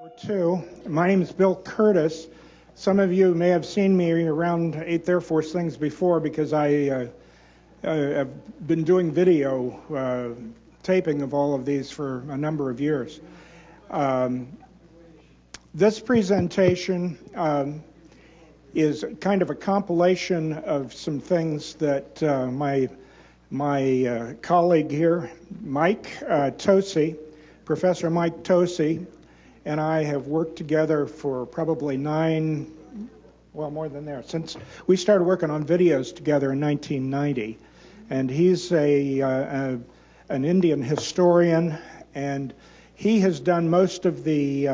Or two. My name is Bill Curtis. Some of you may have seen me around 8th Air Force things before because I have been doing video taping of all of these for a number of years. This presentation is kind of a compilation of some things that my colleague here, Mike Tosee, Professor Mike Tosee, and I have worked together for probably more than there, since we started working on videos together in 1990. And he's an Indian historian, and he has done most of the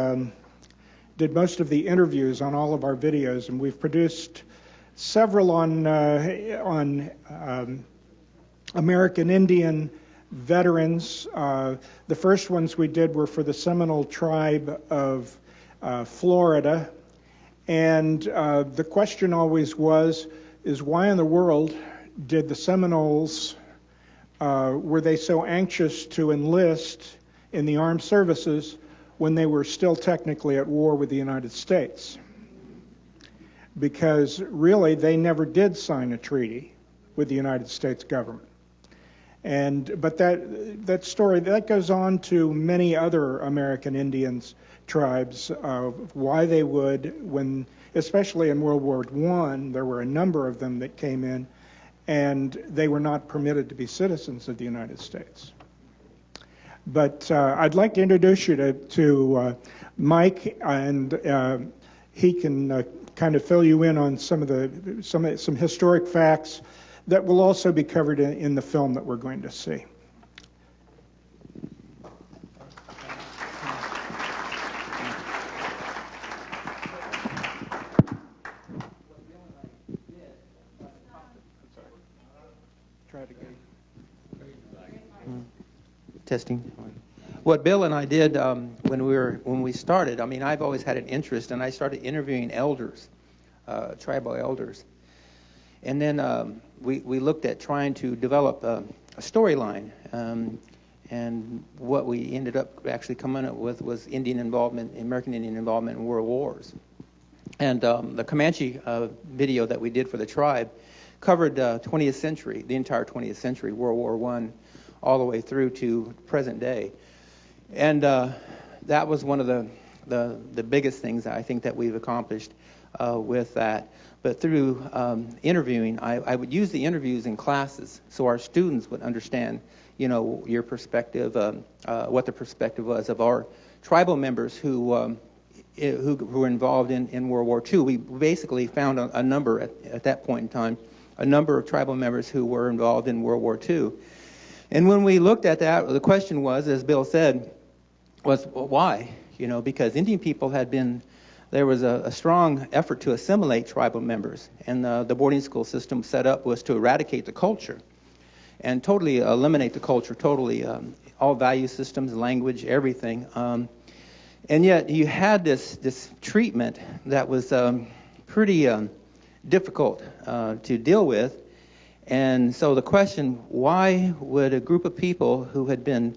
interviews on all of our videos, and we've produced several on American Indian veterans. The first ones we did were for the Seminole tribe of Florida, and the question always is why in the world did the Seminoles, were they so anxious to enlist in the armed services when they were still technically at war with the United States? Because really they never did sign a treaty with the United States government. But that story, that goes on to many other American Indians tribes of why they would, when, especially in World War I, there were a number of them that came in, and they were not permitted to be citizens of the United States. But I'd like to introduce you to Mike, and he can kind of fill you in on some historic facts that will also be covered in the film that we're going to see. Try it again. Testing. What Bill and I did when we started, I mean, I've always had an interest, and I started interviewing elders, tribal elders. And then we looked at trying to develop a storyline, and what we ended up actually coming up with was Indian involvement, American Indian involvement in world wars. And the Comanche video that we did for the tribe covered 20th century, the entire 20th century, World War I, all the way through to present day. And that was one of the biggest things that I think that we've accomplished with that. But through interviewing, I would use the interviews in classes so our students would understand, your perspective, what the perspective was of our tribal members who were involved in World War II. We basically found a number at that point in time, a number of tribal members who were involved in World War II. And when we looked at that, the question was, as Bill said, was why? Because Indian people there was a strong effort to assimilate tribal members, and the boarding school system set up was to eradicate the culture and totally eliminate the culture, totally all value systems, language, everything. And yet you had this treatment that was pretty difficult to deal with. And so the question, why would a group of people who had been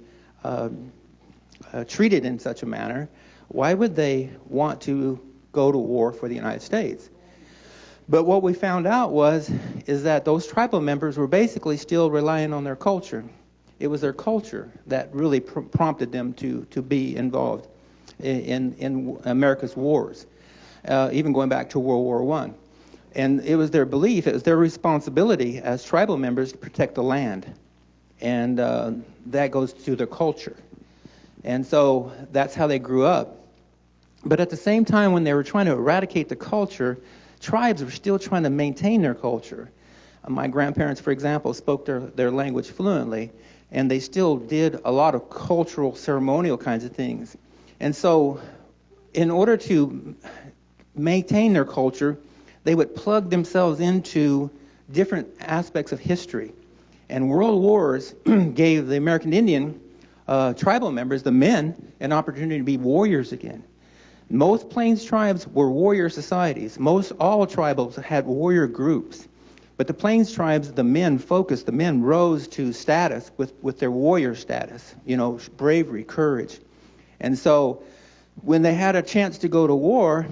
treated in such a manner, why would they want to go to war for the United States? But what we found out is that those tribal members were basically still relying on their culture. It was their culture that really prompted them to be involved in America's wars, even going back to World War I. And it was their belief, it was their responsibility as tribal members to protect the land. And that goes to their culture. And so that's how they grew up. But at the same time, when they were trying to eradicate the culture, tribes were still trying to maintain their culture. My grandparents, for example, spoke their language fluently, and they still did a lot of cultural, ceremonial kinds of things. And so in order to maintain their culture, they would plug themselves into different aspects of history. And world wars gave the American Indian tribal members, the men, an opportunity to be warriors again. Most Plains tribes were warrior societies. All tribals had warrior groups. But the Plains tribes, the men rose to status with their warrior status, bravery, courage. And so when they had a chance to go to war,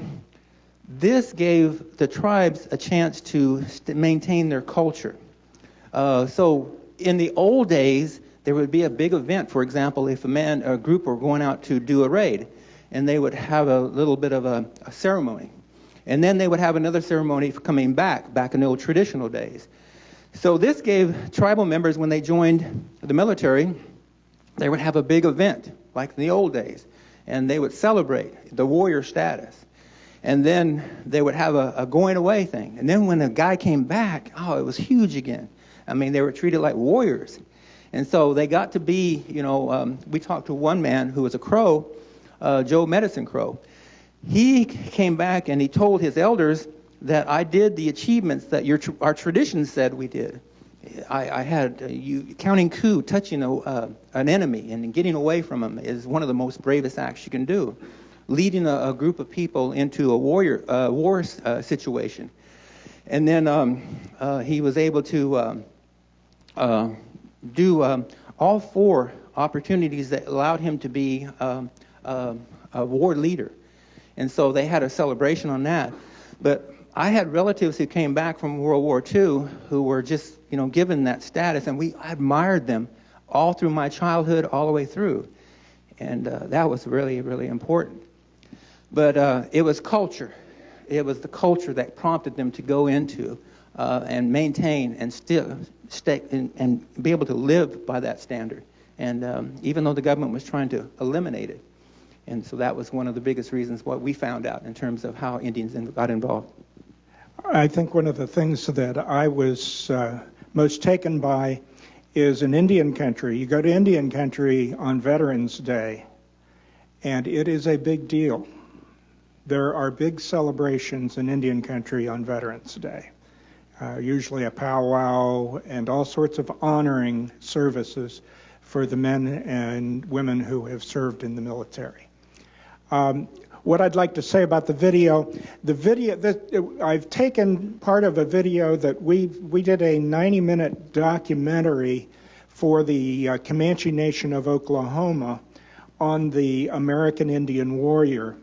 this gave the tribes a chance to maintain their culture. So in the old days, there would be a big event. For example, if a group were going out to do a raid, and they would have a little bit of a ceremony. And then they would have another ceremony for coming back in the old traditional days. So this gave tribal members, when they joined the military, they would have a big event, like in the old days. And they would celebrate the warrior status. And then they would have a going away thing. And then when the guy came back, oh, it was huge again. I mean, they were treated like warriors. And so they got to be, we talked to one man who was a Crow, Joe Medicine Crow. He came back and he told his elders that I did the achievements that our traditions said we did. I had counting coup, touching an enemy and getting away from him is one of the most bravest acts you can do. Leading a group of people into a war situation. And then he was able to do all 4 opportunities that allowed him to be a war leader. And so they had a celebration on that. But I had relatives who came back from World War II who were just, given that status, and I admired them all through my childhood, all the way through. And that was really, really important. But it was culture. It was the culture that prompted them to go into and maintain and still stay and be able to live by that standard. And even though the government was trying to eliminate it. And so that was one of the biggest reasons what we found out in terms of how Indians got involved. I think one of the things that I was most taken by is in Indian country. You go to Indian country on Veterans Day, and it is a big deal. There are big celebrations in Indian country on Veterans Day, usually a powwow and all sorts of honoring services for the men and women who have served in the military. What I'd like to say about the video that I've taken part of a video that we did a 90-minute documentary for the Comanche Nation of Oklahoma on the American Indian warrior,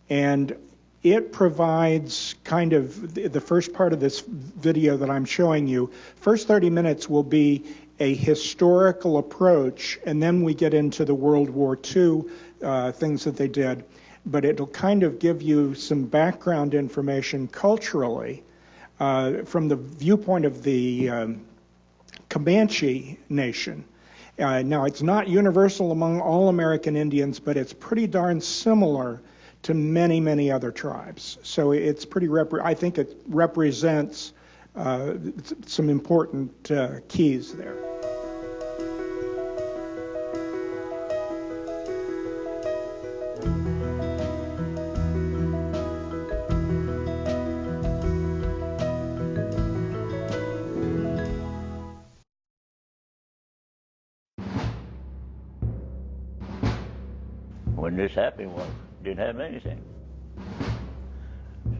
and it provides kind of the first part of this video that I'm showing you. First 30 minutes will be a historical approach, and then we get into the World War II things that they did. But it'll kind of give you some background information culturally from the viewpoint of the Comanche Nation. Now, it's not universal among all American Indians, but it's pretty darn similar to many, many other tribes. So it's pretty, I think it represents some important keys there. When this happened, didn't have anything.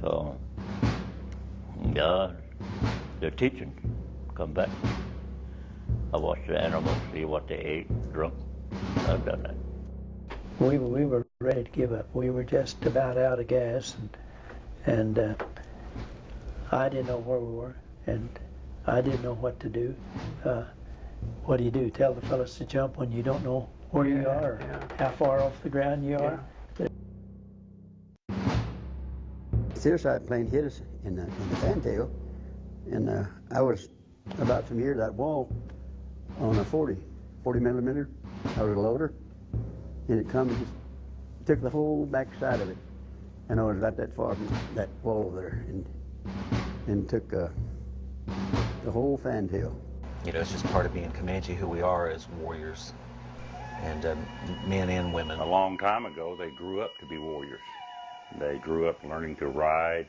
So, the teaching come back. I watched the animals, see what they ate, drunk. I've done that. We were ready to give up. We were just about out of gas, and I didn't know where we were, and I didn't know what to do. What do you do? Tell the fellas to jump when you don't know where you are, or how far off the ground you are. Suicide plane hit us in the fantail, and I was about from here to that wall on a 40 millimeter. I was a loader, and it come and just took the whole back side of it, and I was about that far from that wall there, and took the whole fantail. It's just part of being Comanche, who we are as warriors, and men and women. A long time ago, they grew up to be warriors. They grew up learning to ride,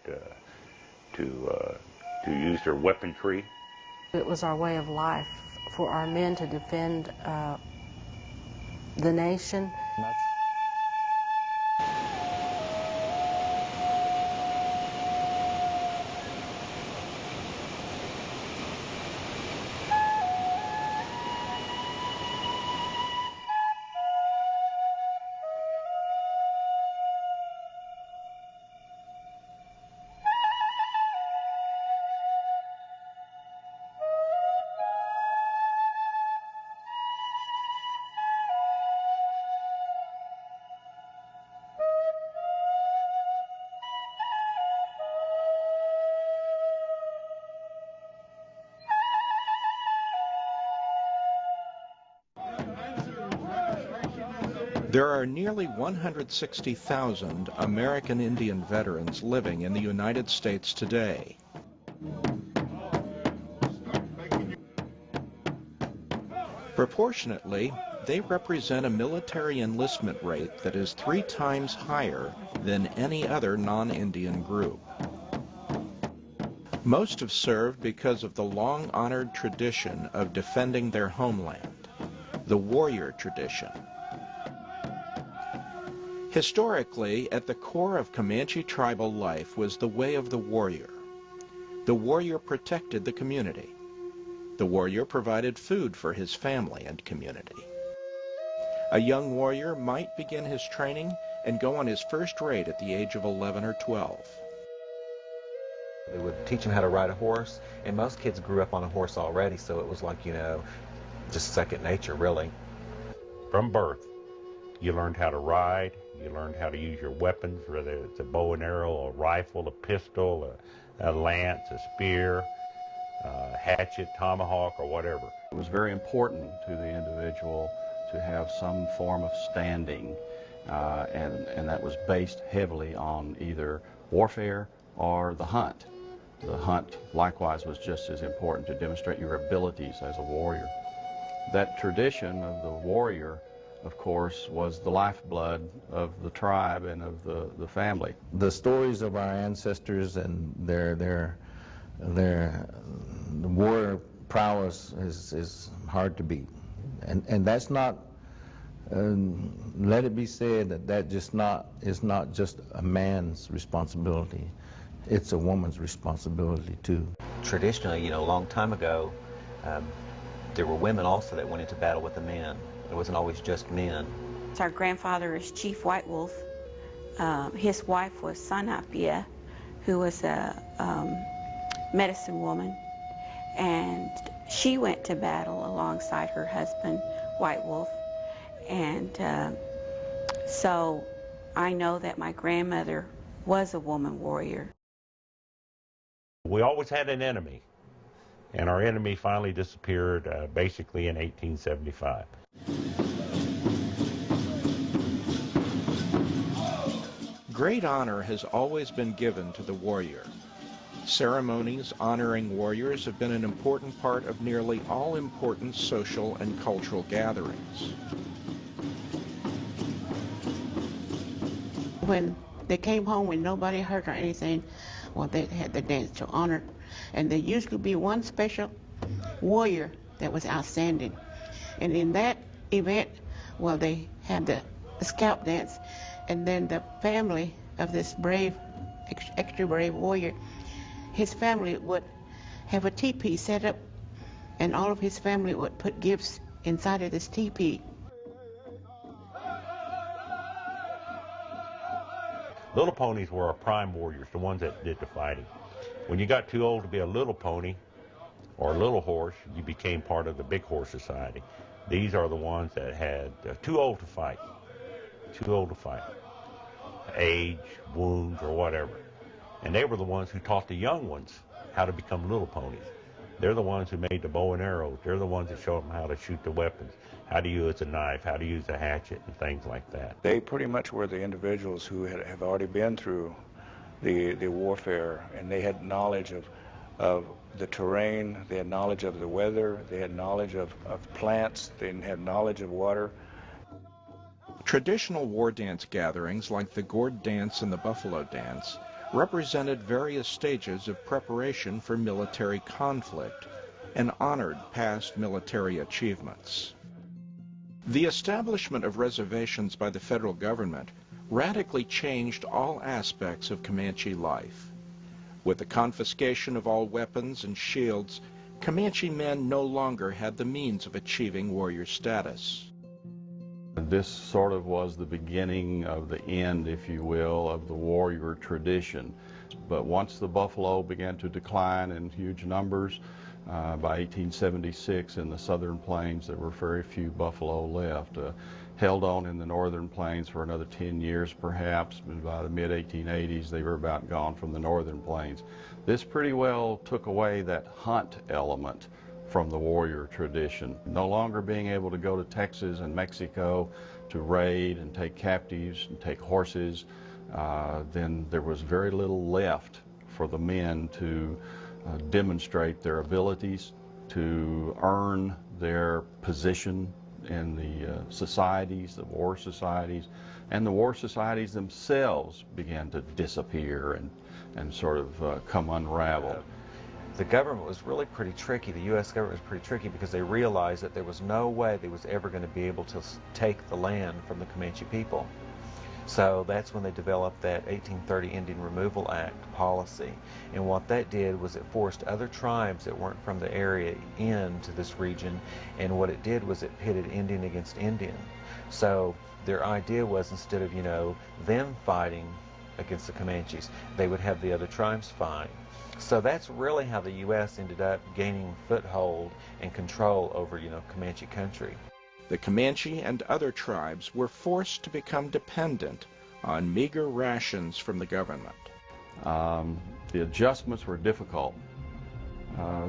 to use their weaponry. It was our way of life for our men to defend the nation. There are nearly 160,000 American Indian veterans living in the United States today. Proportionately, they represent a military enlistment rate that is 3 times higher than any other non-Indian group. Most have served because of the long-honored tradition of defending their homeland, the warrior tradition. Historically, at the core of Comanche tribal life was the way of the warrior. The warrior protected the community. The warrior provided food for his family and community. A young warrior might begin his training and go on his first raid at the age of 11 or 12. They would teach him how to ride a horse, and most kids grew up on a horse already, so it was like, you know, just second nature, really. From birth, you learned how to ride, you learned how to use your weapons, whether it's a bow and arrow, a rifle, a pistol, a lance, a spear, hatchet, tomahawk, or whatever. It was very important to the individual to have some form of standing, and that was based heavily on either warfare or the hunt. The hunt, likewise, was just as important to demonstrate your abilities as a warrior. That tradition of the warrior, of course, was the lifeblood of the tribe and of the family. The stories of our ancestors and their war prowess is hard to beat, and that's not. Let it be said that is not just a man's responsibility. It's a woman's responsibility too. Traditionally, you know, a long time ago, there were women also that went into battle with the men. It wasn't always just men. Our grandfather is Chief White Wolf. His wife was Sanapia, who was a medicine woman, and she went to battle alongside her husband, White Wolf. And so I know that my grandmother was a woman warrior. We always had an enemy, and our enemy finally disappeared basically in 1875. Great honor has always been given to the warrior. Ceremonies honoring warriors have been an important part of nearly all important social and cultural gatherings. When they came home when nobody hurt or anything, well, they had the dance to honor, and there used to be one special warrior that was outstanding. And in that event, well, they had the scalp dance, and then the family of this brave, extra brave warrior, his family would have a teepee set up, and all of his family would put gifts inside of this teepee. Little ponies were our prime warriors, the ones that did the fighting. When you got too old to be a little pony or a little horse, you became part of the big horse society. These are the ones that had too old to fight, age, wounds, or whatever. And they were the ones who taught the young ones how to become little ponies. They're the ones who made the bow and arrows. They're the ones that showed them how to shoot the weapons, how to use a knife, how to use a hatchet, and things like that. They pretty much were the individuals who have already been through the warfare, and they had knowledge of the terrain, they had knowledge of the weather, they had knowledge of plants, they had knowledge of water. Traditional war dance gatherings like the gourd dance and the buffalo dance represented various stages of preparation for military conflict and honored past military achievements. The establishment of reservations by the federal government radically changed all aspects of Comanche life. With the confiscation of all weapons and shields, Comanche men no longer had the means of achieving warrior status. This sort of was the beginning of the end, if you will, of the warrior tradition. But once the buffalo began to decline in huge numbers, by 1876 in the southern plains there were very few buffalo left. Held on in the northern plains for another 10 years perhaps, but by the mid-1880s they were about gone from the northern plains. This pretty well took away that hunt element from the warrior tradition. No longer being able to go to Texas and Mexico to raid and take captives and take horses, then there was very little left for the men to demonstrate their abilities, to earn their position in the societies, the war societies, and the war societies themselves began to disappear and sort of come unraveled. The government was really pretty tricky. The U.S. government was pretty tricky because they realized that there was no way they was ever going to be able to take the land from the Comanche people. So that's when they developed that 1830 Indian Removal Act policy. And what that did was it forced other tribes that weren't from the area into this region, and what it did was it pitted Indian against Indian. So their idea was, instead of, them fighting against the Comanches, they would have the other tribes fight. So that's really how the U.S. ended up gaining foothold and control over, Comanche country. The Comanche and other tribes were forced to become dependent on meager rations from the government. The adjustments were difficult.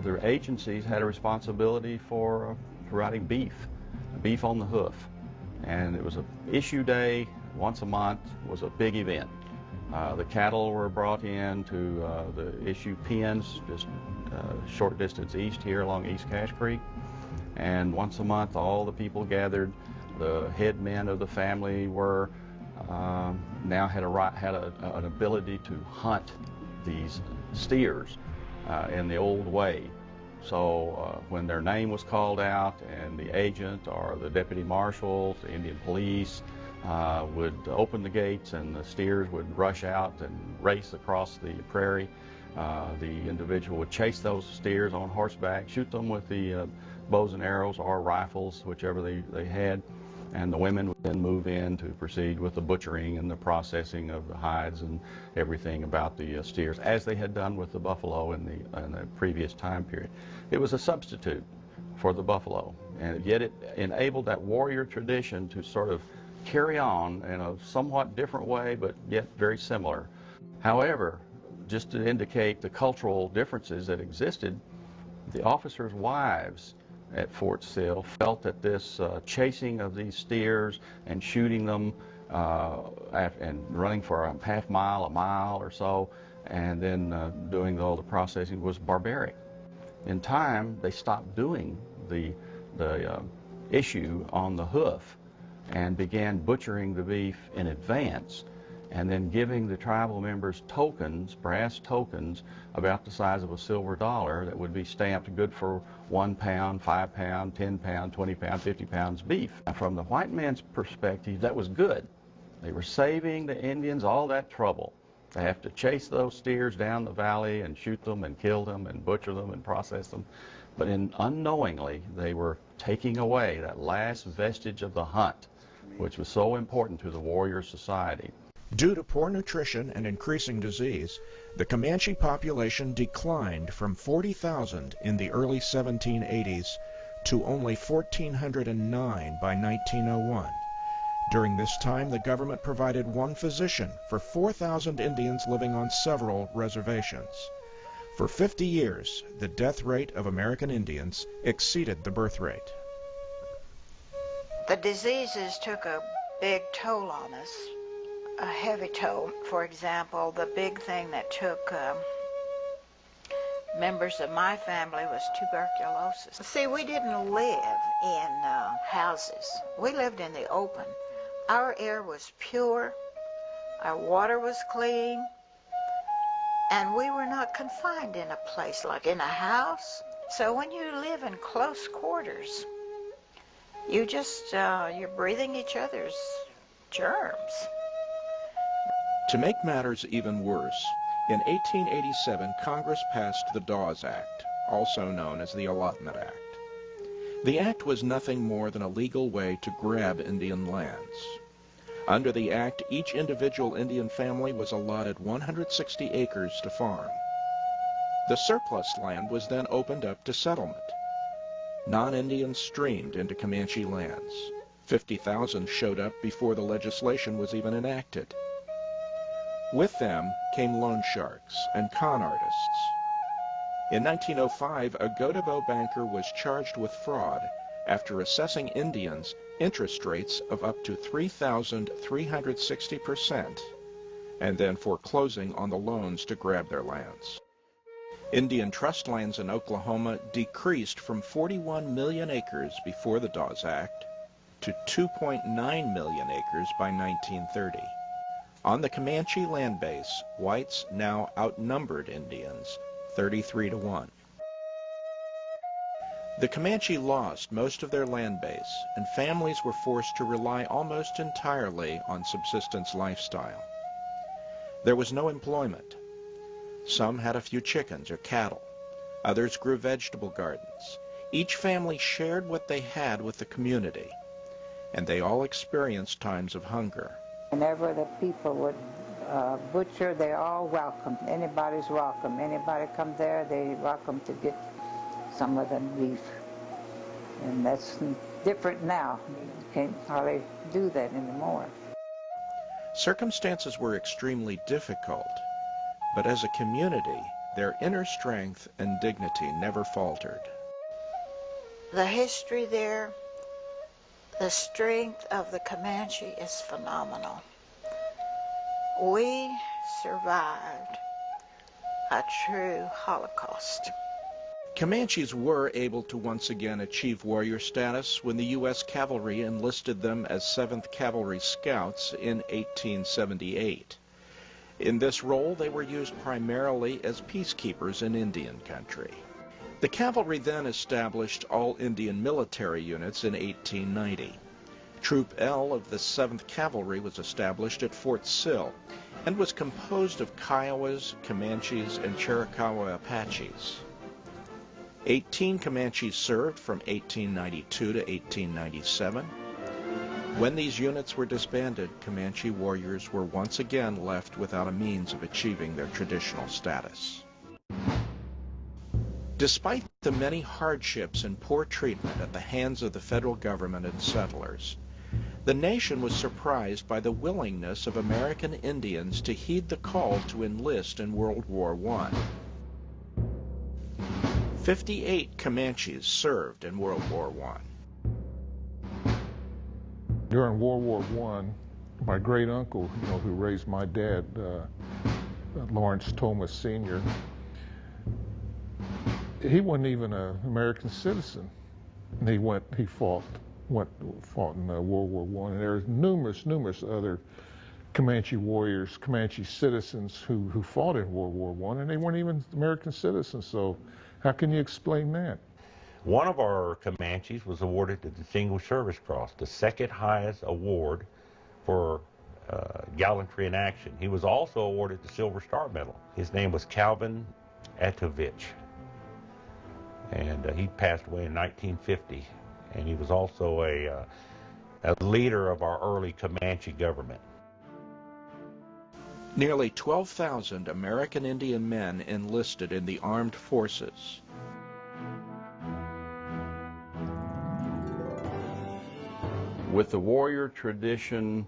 Their agencies had a responsibility for providing beef on the hoof. And it was an issue day once a month was a big event. The cattle were brought in to the issue pens just a short distance east here along East Cache Creek. And once a month, all the people gathered. The head men of the family were now had an ability to hunt these steers in the old way. So when their name was called out, and the agent or the deputy marshal, the Indian police would open the gates, and the steers would rush out and race across the prairie. The individual would chase those steers on horseback, shoot them with the bows and arrows or rifles, whichever they had, and the women would then move in to proceed with the butchering and the processing of the hides and everything about the steers, as they had done with the buffalo in the previous time period. It was a substitute for the buffalo, and yet it enabled that warrior tradition to sort of carry on in a somewhat different way, but yet very similar. However, just to indicate the cultural differences that existed, the officers' wives at Fort Sill felt that this chasing of these steers and shooting them and running for a half mile, a mile or so, and then doing all the processing was barbaric. In time, they stopped doing the issue on the hoof and began butchering the beef in advance, and then giving the tribal members tokens, brass tokens, about the size of a silver dollar that would be stamped good for 1 pound, 5 pound, 10 pound, 20 pound, 50 pounds beef. From the white man's perspective, that was good. They were saving the Indians all that trouble. They have to chase those steers down the valley and shoot them and kill them and butcher them and process them. But unknowingly, they were taking away that last vestige of the hunt, which was so important to the warrior society. Due to poor nutrition and increasing disease, the Comanche population declined from 40,000 in the early 1780s to only 1,409 by 1901. During this time, the government provided one physician for 4,000 Indians living on several reservations. For 50 years, the death rate of American Indians exceeded the birth rate. The diseases took a big toll on us, a heavy toll. For example, the big thing that took members of my family was tuberculosis. See, we didn't live in houses. We lived in the open. Our air was pure, our water was clean, and we were not confined in a place like in a house. So when you live in close quarters, you just, you're breathing each other's germs. To make matters even worse, in 1887, Congress passed the Dawes Act, also known as the Allotment Act. The act was nothing more than a legal way to grab Indian lands. Under the act, each individual Indian family was allotted 160 acres to farm. The surplus land was then opened up to settlement. Non-Indians streamed into Comanche lands. 50,000 showed up before the legislation was even enacted. With them came loan sharks and con artists. In 1905, a Godebo banker was charged with fraud after assessing Indians interest rates of up to 3,360% and then foreclosing on the loans to grab their lands. Indian trust lands in Oklahoma decreased from 41 million acres before the Dawes Act to 2.9 million acres by 1930. On the Comanche land base, whites now outnumbered Indians 33-1. The Comanche lost most of their land base, and families were forced to rely almost entirely on subsistence lifestyle. There was no employment. Some had a few chickens or cattle. Others grew vegetable gardens. Each family shared what they had with the community, and they all experienced times of hunger. Whenever the people would butcher, they're all welcome. Anybody's welcome. Anybody comes there, they're welcome to get some of the beef. And that's different now. You can't hardly do that anymore. Circumstances were extremely difficult, but as a community, their inner strength and dignity never faltered. The history there, the strength of the Comanche is phenomenal. We survived a true Holocaust. Comanches were able to once again achieve warrior status when the U.S. Cavalry enlisted them as 7th Cavalry Scouts in 1878. In this role, they were used primarily as peacekeepers in Indian country. The cavalry then established all Indian military units in 1890. Troop L of the 7th Cavalry was established at Fort Sill and was composed of Kiowas, Comanches, and Chiricahua Apaches. 18 Comanches served from 1892 to 1897. When these units were disbanded, Comanche warriors were once again left without a means of achieving their traditional status. Despite the many hardships and poor treatment at the hands of the federal government and settlers, the nation was surprised by the willingness of American Indians to heed the call to enlist in World War I. 58 Comanches served in World War I. During World War I, my great uncle, who raised my dad, Lawrence Thomas Sr., he wasn't even an American citizen. And he fought in World War I. And there's numerous other Comanche warriors, Comanche citizens who fought in World War I, and they weren't even American citizens. So how can you explain that? One of our Comanches was awarded the Distinguished Service Cross, the second highest award for gallantry in action. He was also awarded the Silver Star Medal. His name was Calvin Atovich, and he passed away in 1950. And he was also a leader of our early Comanche government. Nearly 12,000 American Indian men enlisted in the armed forces. With the warrior tradition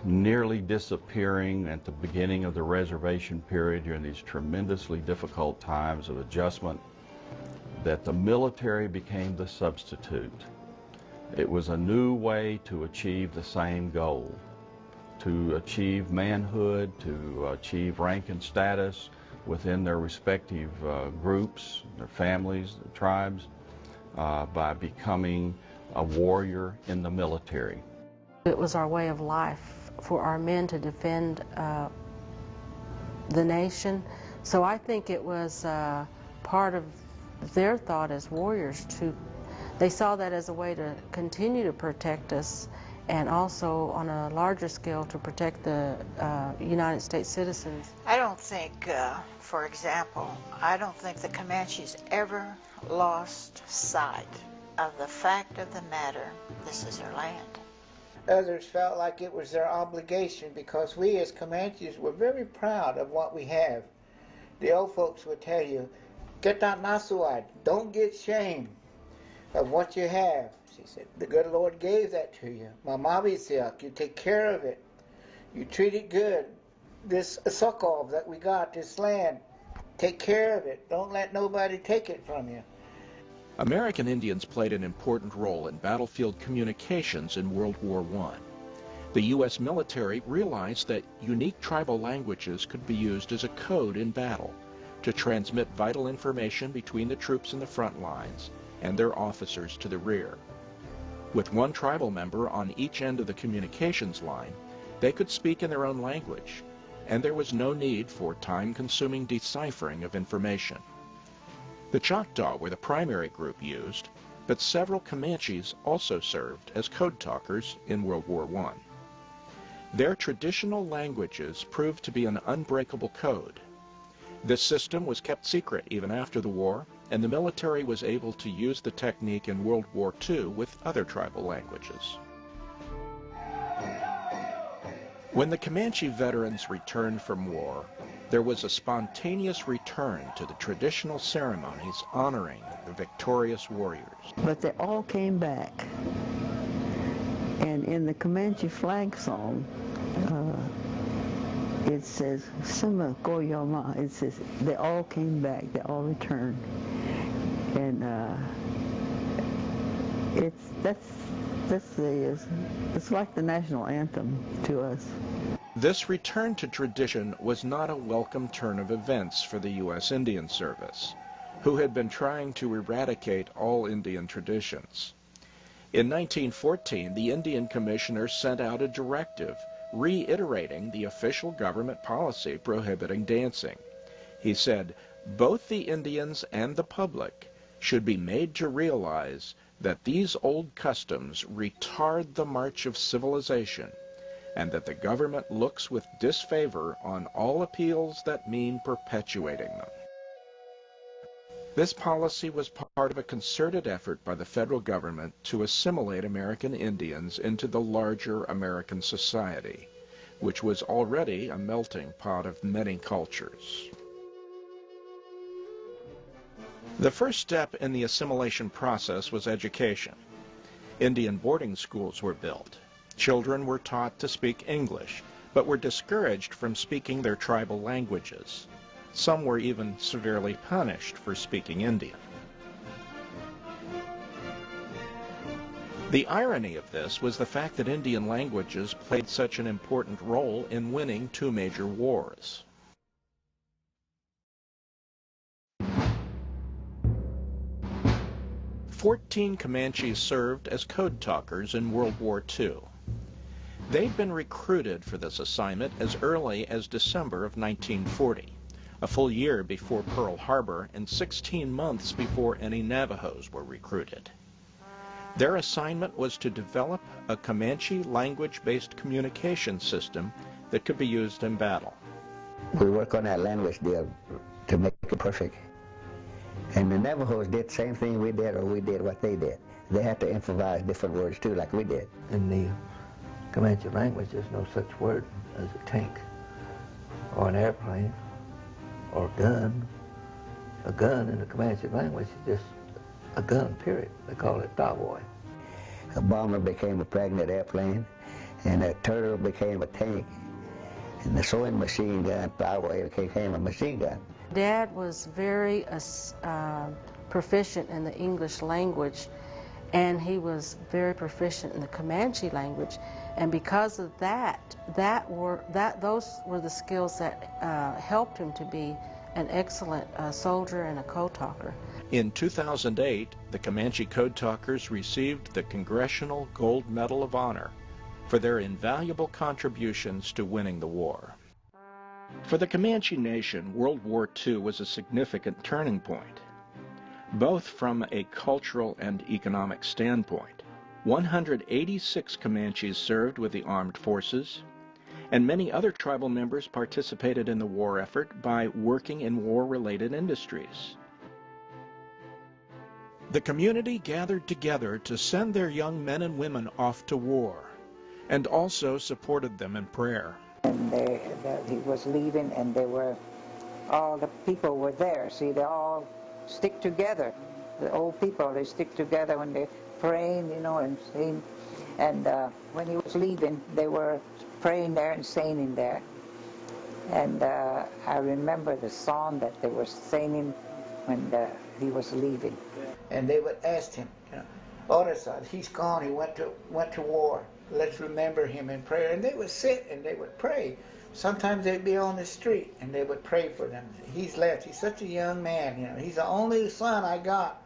nearly disappearing at the beginning of the reservation period during these tremendously difficult times of adjustment, that the military became the substitute. It was a new way to achieve the same goal, to achieve manhood, to achieve rank and status within their respective groups, their families, their tribes, by becoming a warrior in the military. It was our way of life for our men to defend the nation. So I think it was part of their thought as warriors they saw that as a way to continue to protect us, and also on a larger scale to protect the United States citizens. I don't think, for example, I don't think the Comanches ever lost sight of the fact of the matter, this is their land. Others felt like it was their obligation because we as Comanches were very proud of what we have. The old folks would tell you, get that nasuad, don't get shame of what you have. She said, the good Lord gave that to you. Mamabisilk, you take care of it. You treat it good. This Sokov that we got, this land, Take care of it. Don't let nobody take it from you. American Indians played an important role in battlefield communications in World War I. The U.S. military realized that unique tribal languages could be used as a code in battle to transmit vital information between the troops in the front lines and their officers to the rear. With one tribal member on each end of the communications line, they could speak in their own language, and there was no need for time-consuming deciphering of information. The Choctaw were the primary group used, but several Comanches also served as code talkers in World War I. Their traditional languages proved to be an unbreakable code. This system was kept secret even after the war, and the military was able to use the technique in World War II with other tribal languages. When the Comanche veterans returned from war, there was a spontaneous return to the traditional ceremonies honoring the victorious warriors. But they all came back. And in the Comanche flag song, it says, "Sima Goyama." It says they all came back, they all returned, and it's like the national anthem to us. This return to tradition was not a welcome turn of events for the U.S. Indian Service, who had been trying to eradicate all Indian traditions. In 1914, the Indian Commissioner sent out a directive reiterating the official government policy prohibiting dancing. He said, "Both the Indians and the public should be made to realize that these old customs retard the march of civilization, and that the government looks with disfavor on all appeals that mean perpetuating them." This policy was part of a concerted effort by the federal government to assimilate American Indians into the larger American society, which was already a melting pot of many cultures. The first step in the assimilation process was education. Indian boarding schools were built. Children were taught to speak English, but were discouraged from speaking their tribal languages. Some were even severely punished for speaking Indian. The irony of this was the fact that Indian languages played such an important role in winning two major wars. "14 Comanches served as code talkers in World War II. They'd been recruited for this assignment as early as December of 1940. A full year before Pearl Harbor and 16 months before any Navajos were recruited. Their assignment was to develop a Comanche language-based communication system that could be used in battle. We work on that language deal to make it perfect. And the Navajos did the same thing we did, or we did what they did. They had to improvise different words too, like we did. In the Comanche language, there's no such word as a tank or an airplane or gun. A gun in the Comanche language is just a gun, period. They call it Dawes. A bomber became a pregnant airplane, and a turtle became a tank, and the sewing machine gun, Dawes, became a machine gun. Dad was very proficient in the English language, and he was very proficient in the Comanche language, and because of those were the skills that helped him to be an excellent soldier and a code talker. In 2008, the Comanche Code Talkers received the Congressional Gold Medal of Honor for their invaluable contributions to winning the war. For the Comanche Nation, World War II was a significant turning point, both from a cultural and economic standpoint. 186 Comanches served with the armed forces, and many other tribal members participated in the war effort by working in war-related industries. The community gathered together to send their young men and women off to war, and also supported them in prayer. And he was leaving, and all the people were there. See, they all stick together. The old people, they stick together when they're praying, and saying. And when he was leaving, they were praying there and saying in there. And I remember the song that they were singing when he was leaving. And they would ask him, Orisad, he's gone, he went to war. Let's remember him in prayer. And they would sit and they would pray. Sometimes they'd be on the street and they would pray for them. He's left. He's such a young man. He's the only son I got,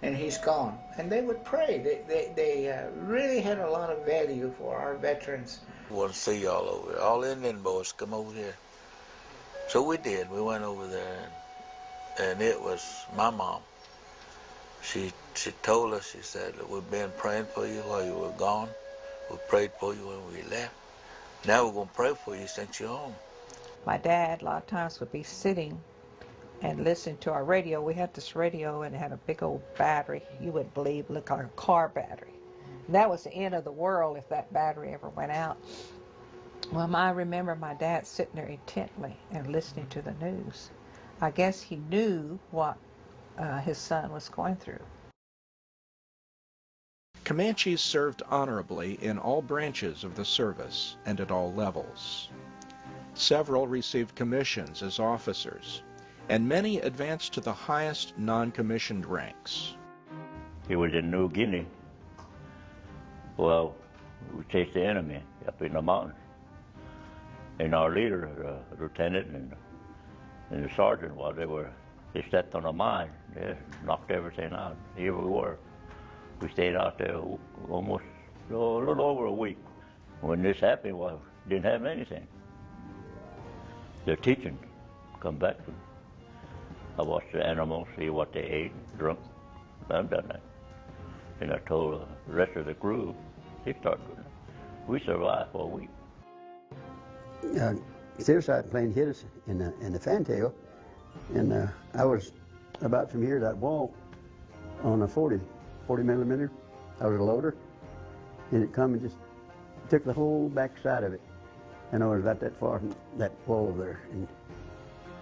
and he's gone. And they would pray. They really had a lot of value for our veterans. We want to see y'all over there. All Indian boys, come over here. So we did. We went over there, and it was my mom. She told us, she said, we've been praying for you while you were gone. We prayed for you when we left. Now we're going to pray for you since you're home. My dad a lot of times would be sitting and listening to our radio. We had this radio and it had a big old battery. You wouldn't believe, looked like a car battery. And that was the end of the world if that battery ever went out. Well, I remember my dad sitting there intently and listening to the news. I guess he knew what his son was going through. Comanches served honorably in all branches of the service and at all levels. Several received commissions as officers, and many advanced to the highest non-commissioned ranks. He was in New Guinea. Well, we chased the enemy up in the mountains. And our leader, the lieutenant and the sergeant, while they stepped on a mine, they knocked everything out. Here we were. We stayed out there almost a little over a week. When this happened, well, didn't have anything. They're teaching. Come back. I watched the animals, see what they ate, drunk. I've done that. And I told the rest of the crew, they started doing it. We survived for a week. Suicide plane hit us in the fantail, and I was about from here to that wall on a 40 millimeter. I was a loader, and it come and just took the whole back side of it, and I was about that far from that wall over there,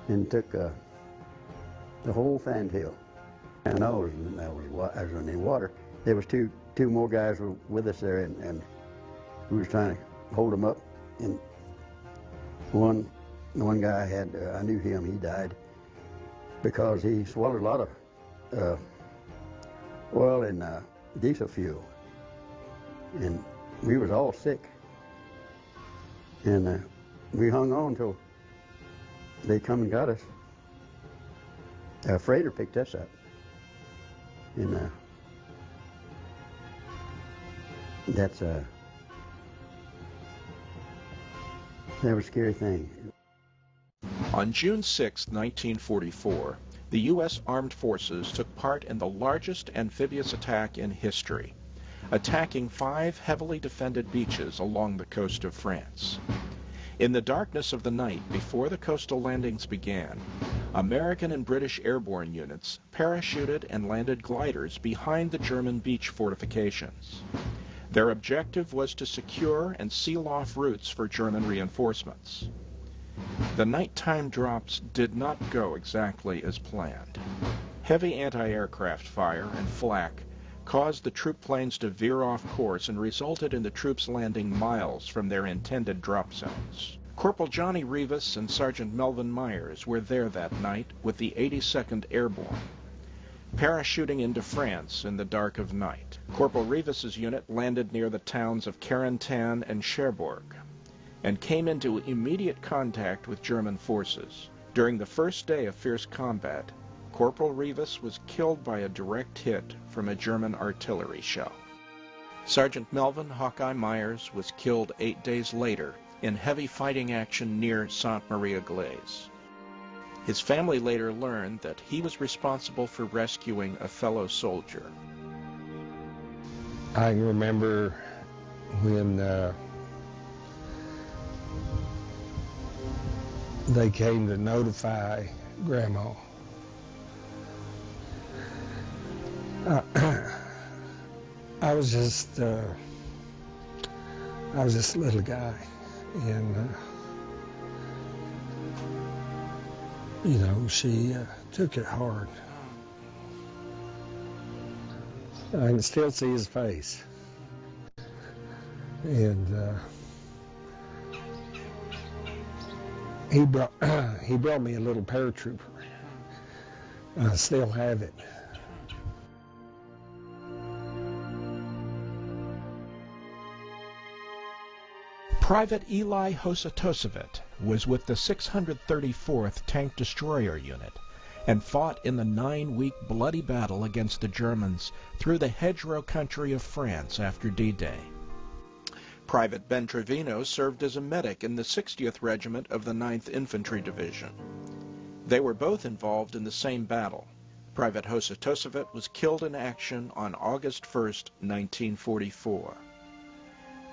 and took the whole fantail. And I was in the water. There was two more guys were with us there, and we was trying to hold them up, and one guy had, I knew him, he died because he swallowed a lot of oil and diesel fuel, and we was all sick, and we hung on till they come and got us. A freighter picked us up, and that was a scary thing. On June 6, 1944, the U.S. Armed Forces took part in the largest amphibious attack in history, attacking 5 heavily defended beaches along the coast of France. In the darkness of the night before the coastal landings began, American and British airborne units parachuted and landed gliders behind the German beach fortifications. Their objective was to secure and seal off routes for German reinforcements. The nighttime drops did not go exactly as planned. Heavy anti-aircraft fire and flak caused the troop planes to veer off course and resulted in the troops landing miles from their intended drop zones. Corporal Johnny Rivas and Sergeant Melvin Myers were there that night with the 82nd Airborne, parachuting into France in the dark of night. Corporal Rivas's unit landed near the towns of Carentan and Cherbourg and came into immediate contact with German forces. During the first day of fierce combat, Corporal Rivas was killed by a direct hit from a German artillery shell. Sergeant Melvin Hawkeye Myers was killed 8 days later in heavy fighting action near Sainte-Marie-Église. His family later learned that he was responsible for rescuing a fellow soldier. I remember when they came to notify Grandma. I was just a little guy, and you know, she took it hard. I can still see his face, and he brought me a little paratrooper. I still have it. Private Eli Hosatosevic was with the 634th Tank Destroyer Unit and fought in the 9-week bloody battle against the Germans through the hedgerow country of France after D-Day. Private Ben Trevino served as a medic in the 60th Regiment of the 9th Infantry Division. They were both involved in the same battle. Private Hosatosevic was killed in action on August 1st, 1944.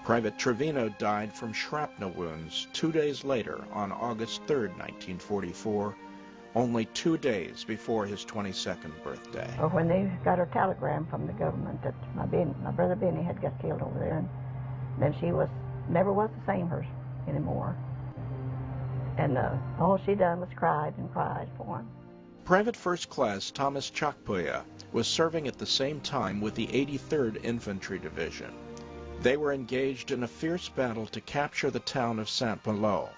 Private Trevino died from shrapnel wounds 2 days later on August 3rd, 1944, only 2 days before his 22nd birthday. Or when they got her telegram from the government that my brother Benny had got killed over there, and then she never was the same her anymore. And all she done was cried and cried for him. Private First Class Thomas Chakpuya was serving at the same time with the 83rd Infantry Division. They were engaged in a fierce battle to capture the town of Saint-Malo.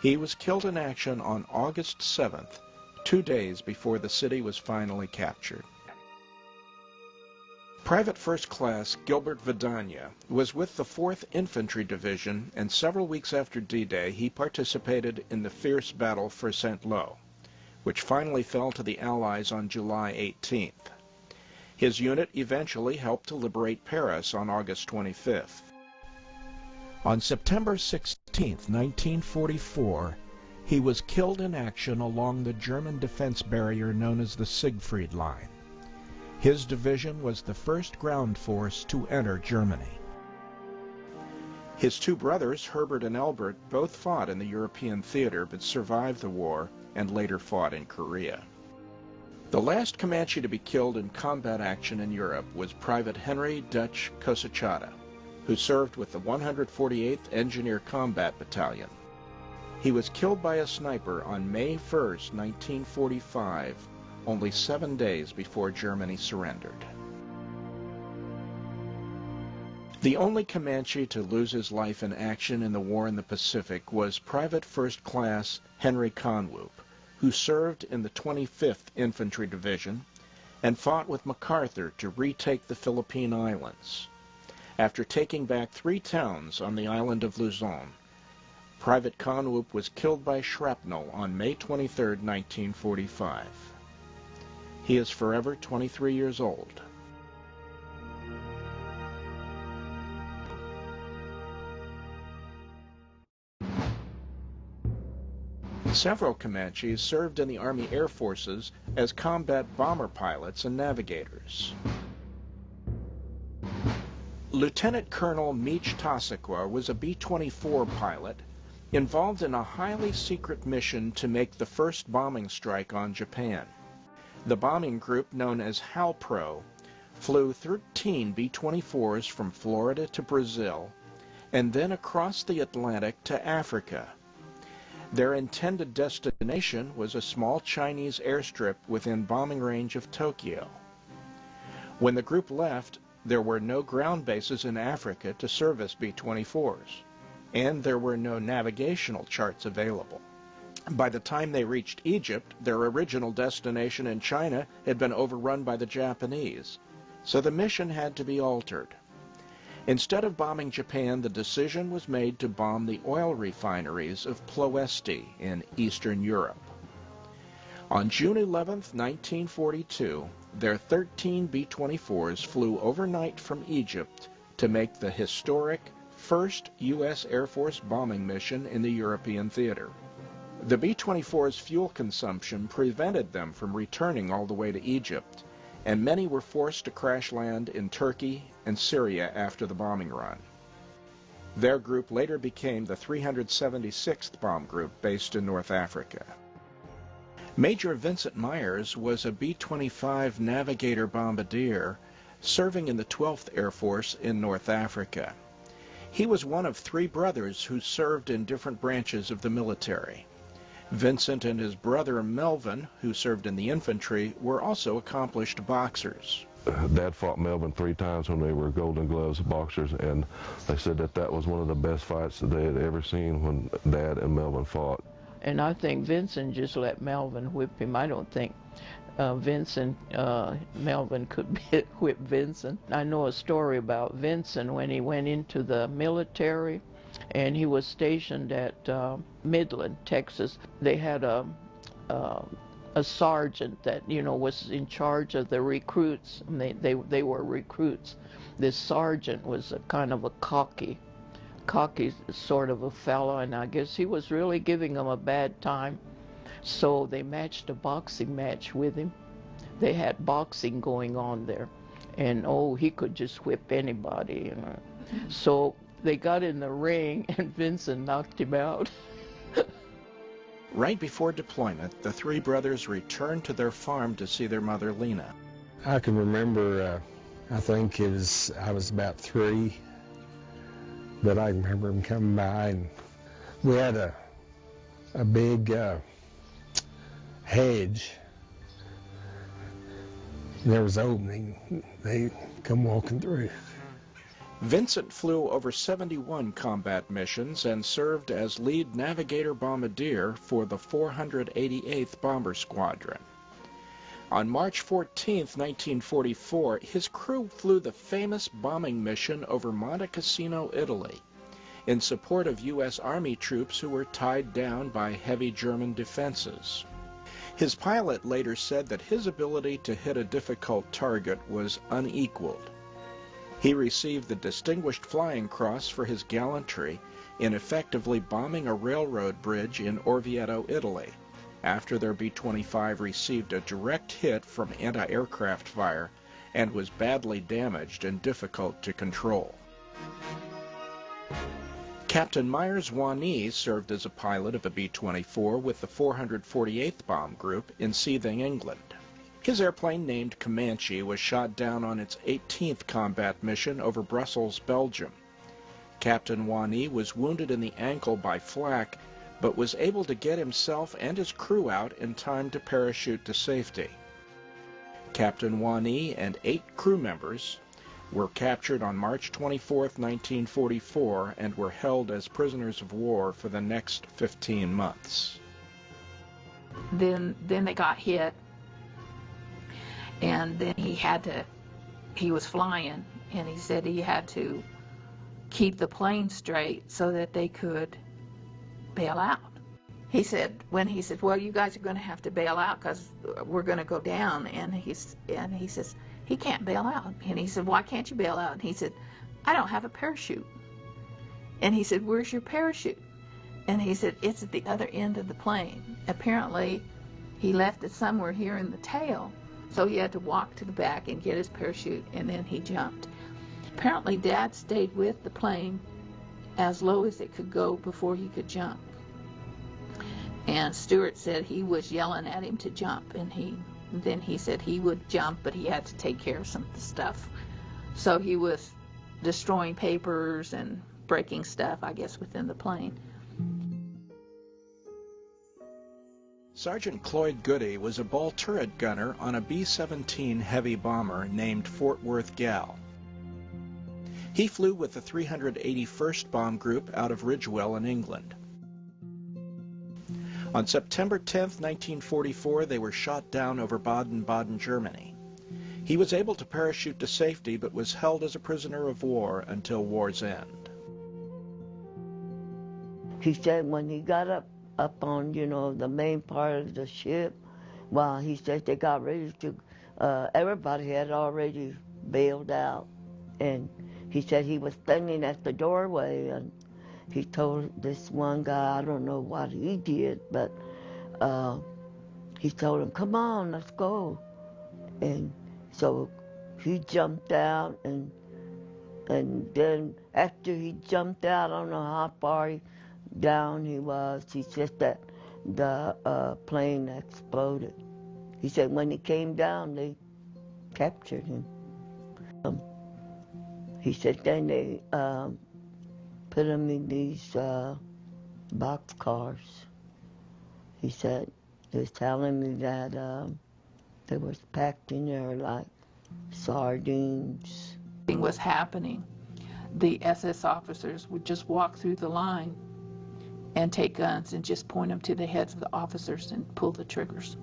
He was killed in action on August 7th, 2 days before the city was finally captured. Private First Class Gilbert Vidania was with the 4th Infantry Division, and several weeks after D-Day he participated in the fierce battle for Saint-Lô, which finally fell to the Allies on July 18th. His unit eventually helped to liberate Paris on August 25th. On September 16, 1944, he was killed in action along the German defense barrier known as the Siegfried Line. His division was the first ground force to enter Germany. His two brothers, Herbert and Albert, both fought in the European theater but survived the war and later fought in Korea. The last Comanche to be killed in combat action in Europe was Private Henry Dutch Kosachata, who served with the 148th Engineer Combat Battalion. He was killed by a sniper on May 1st, 1945, only 7 days before Germany surrendered. The only Comanche to lose his life in action in the war in the Pacific was Private First Class Henry Conwoop, who served in the 25th Infantry Division and fought with MacArthur to retake the Philippine Islands. After taking back 3 towns on the island of Luzon, Private Conwoop was killed by shrapnel on May 23, 1945. He is forever 23 years old. Several Comanches served in the Army Air Forces as combat bomber pilots and navigators. Lieutenant Colonel Meech Tassequa was a B-24 pilot involved in a highly secret mission to make the first bombing strike on Japan. The bombing group, known as HALPRO, flew 13 B-24s from Florida to Brazil and then across the Atlantic to Africa. Their intended destination was a small Chinese airstrip within bombing range of Tokyo. When the group left, there were no ground bases in Africa to service B-24s, and there were no navigational charts available. By the time they reached Egypt, their original destination in China had been overrun by the Japanese, so the mission had to be altered. Instead of bombing Japan, the decision was made to bomb the oil refineries of Ploesti in Eastern Europe. On June 11, 1942, their 13 B-24s flew overnight from Egypt to make the historic first U.S. Air Force bombing mission in the European theater. The B-24's fuel consumption prevented them from returning all the way to Egypt, and many were forced to crash land in Turkey and Syria after the bombing run. Their group later became the 376th Bomb Group based in North Africa. Major Vincent Myers was a B-25 Navigator bombardier serving in the 12th Air Force in North Africa. He was one of 3 brothers who served in different branches of the military. Vincent and his brother Melvin, who served in the infantry, were also accomplished boxers. Dad fought Melvin 3 times when they were Golden Gloves boxers, and they said that that was one of the best fights that they had ever seen when Dad and Melvin fought. And I think Vincent just let Melvin whip him. I don't think Melvin could whip Vincent. I know a story about Vincent when he went into the military and he was stationed at Midland, Texas. They had a sergeant that, you know, was in charge of the recruits. And they were recruits. This sergeant was a kind of a cocky sort of a fellow, and I guess he was really giving them a bad time. So they matched a boxing match with him. They had boxing going on there, and oh, he could just whip anybody, you know. So they got in the ring, and Vincent knocked him out. Right before deployment, the three brothers returned to their farm to see their mother, Lena. I can remember, I think I was about 3, but I remember him coming by, and we had a big hedge. And there was an opening. They come walking through. Vincent flew over 71 combat missions and served as lead navigator bombardier for the 488th Bomber Squadron. On March 14, 1944, his crew flew the famous bombing mission over Monte Cassino, Italy, in support of U.S. Army troops who were tied down by heavy German defenses. His pilot later said that his ability to hit a difficult target was unequaled. He received the Distinguished Flying Cross for his gallantry in effectively bombing a railroad bridge in Orvieto, Italy, after their B-25 received a direct hit from anti-aircraft fire and was badly damaged and difficult to control. Captain Myers Wanee served as a pilot of a B-24 with the 448th Bomb Group in Seething, England. His airplane, named Comanche, was shot down on its 18th combat mission over Brussels, Belgium. Captain Wanee was wounded in the ankle by flak, but was able to get himself and his crew out in time to parachute to safety. Captain Wanee and 8 crew members were captured on March 24, 1944, and were held as prisoners of war for the next 15 months. Then they got hit, and then he was flying, and he said he had to keep the plane straight so that they could bail out. He said, well, you guys are going to have to bail out because we're going to go down. And he says, he can't bail out. And he said, why can't you bail out? And he said, I don't have a parachute. And he said, where's your parachute? And he said, it's at the other end of the plane. Apparently, he left it somewhere here in the tail. So he had to walk to the back and get his parachute, and then he jumped. Apparently, Dad stayed with the plane as low as it could go before he could jump. And Stuart said he was yelling at him to jump, and then he said he would jump, but he had to take care of some stuff. So he was destroying papers and breaking stuff, I guess, within the plane. Sgt Cloyd Goody was a ball turret gunner on a B-17 heavy bomber named Fort Worth Gal. He flew with the 381st Bomb Group out of Ridgewell in England. On September 10, 1944, they were shot down over Baden-Baden, Germany. He was able to parachute to safety, but was held as a prisoner of war until war's end. He said when he got up on, the main part of the ship, well, he said they got ready to, everybody had already bailed out. And he said he was standing at the doorway, and he told this one guy, I don't know what he did, but he told him, come on, let's go. And so he jumped out, and then after he jumped out, I don't know how far down he was, he said that the plane exploded. He said when he came down, they captured him. He said then they put him in these box cars. He said, he was telling me that they was packed in there like sardines. Thing was happening. The SS officers would just walk through the line and take guns and just point them to the heads of the officers and pull the triggers.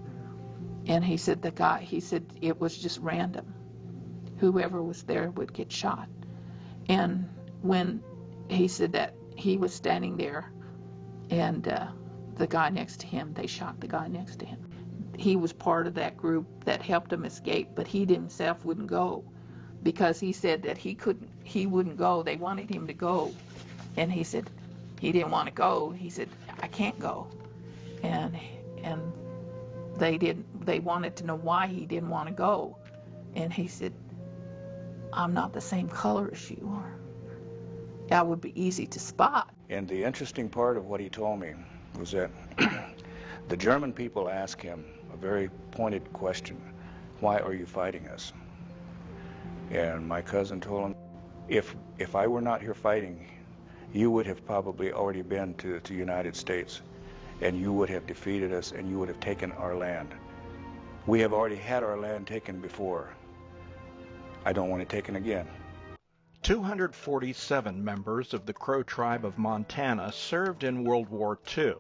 And he said it was just random. Whoever was there would get shot. And when he said that he was standing there and the guy next to him, they shot the guy next to him. He was part of that group that helped him escape, but he himself wouldn't go because he said that he wouldn't go. They wanted him to go. And he said he didn't want to go. He said, I can't go. And they wanted to know why he didn't want to go. And he said, I'm not the same color as you are. That would be easy to spot. And the interesting part of what he told me was that the German people asked him a very pointed question: why are you fighting us? And my cousin told him, if I were not here fighting, you would have probably already been to the United States, and you would have defeated us, and you would have taken our land. We have already had our land taken before. I don't want it taken again. 247 members of the Crow tribe of Montana served in World War II.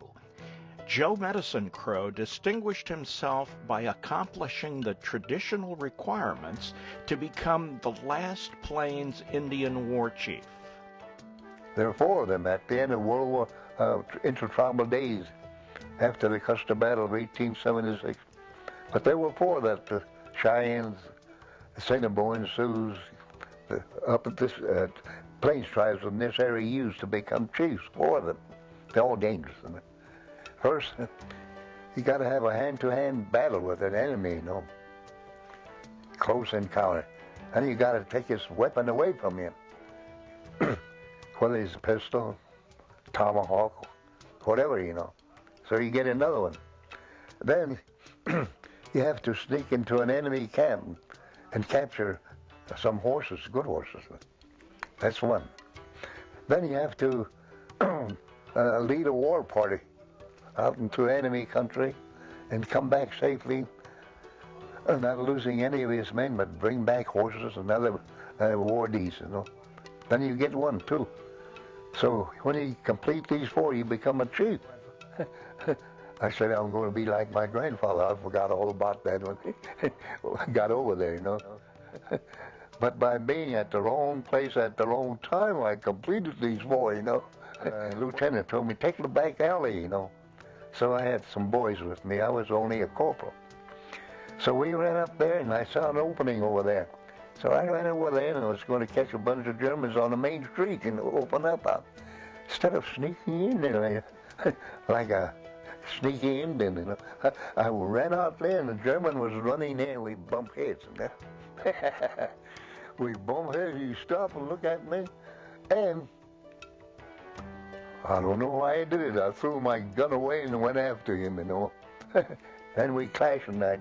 Joe Medicine Crow distinguished himself by accomplishing the traditional requirements to become the last Plains Indian war chief. There were 4 of them at the end of World War, intertribal days, after the Custer Battle of 1876. But there were 4 that the Cheyennes, the Assiniboines, Sioux, up at this Plains tribes in this area used to become chiefs. 4 of them. They're all dangerous. First, you got to have a hand-to-hand battle with an enemy, you know, close encounter. And you got to take his weapon away from him, whether it's a pistol, tomahawk, whatever, you know. So you get another one. Then you have to sneak into an enemy camp and capture some horses, good horses. That's one. Then you have to lead a war party out into enemy country and come back safely, not losing any of his men, but bring back horses and other war deeds, you know. Then you get one, too. So when you complete these 4, you become a chief. I said, I'm going to be like my grandfather. I forgot all about that when I got over there, you know. But by being at the wrong place at the wrong time, I completed these 4, you know. Lieutenant told me, take the back alley, you know. So I had some boys with me. I was only a corporal. So we ran up there, and I saw an opening over there. So I ran over there, and I was going to catch a bunch of Germans on the main street and open up out. Instead of sneaking in there like a sneaky Indian, you know, I ran out there, and the German was running there, and we bumped heads. We bumped heads. He stopped and looked at me, and I don't know why I did it. I threw my gun away and went after him, you know. Then we clashed, and I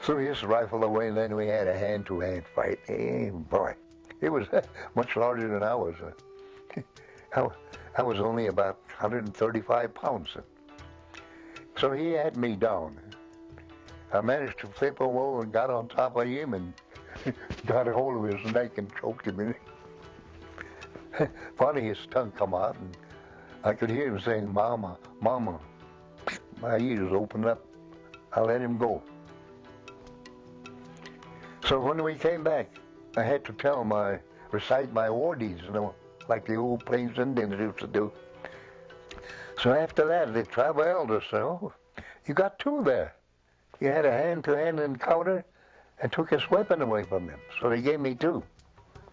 threw his rifle away, and then we had a hand-to-hand fight. Hey, boy, it was much larger than I was. I was only about 135 pounds. So he had me down. I managed to flip him over and got on top of him and got a hold of his neck and choked him. Finally, his tongue come out, and I could hear him saying, Mama, Mama. My ears opened up. I let him go. So when we came back, I had to recite my war deeds, you know, like the old Plains Indians used to do. So after that, the tribal elders said, oh, you got 2 there. You had a hand-to-hand encounter and took his weapon away from him. So they gave me 2.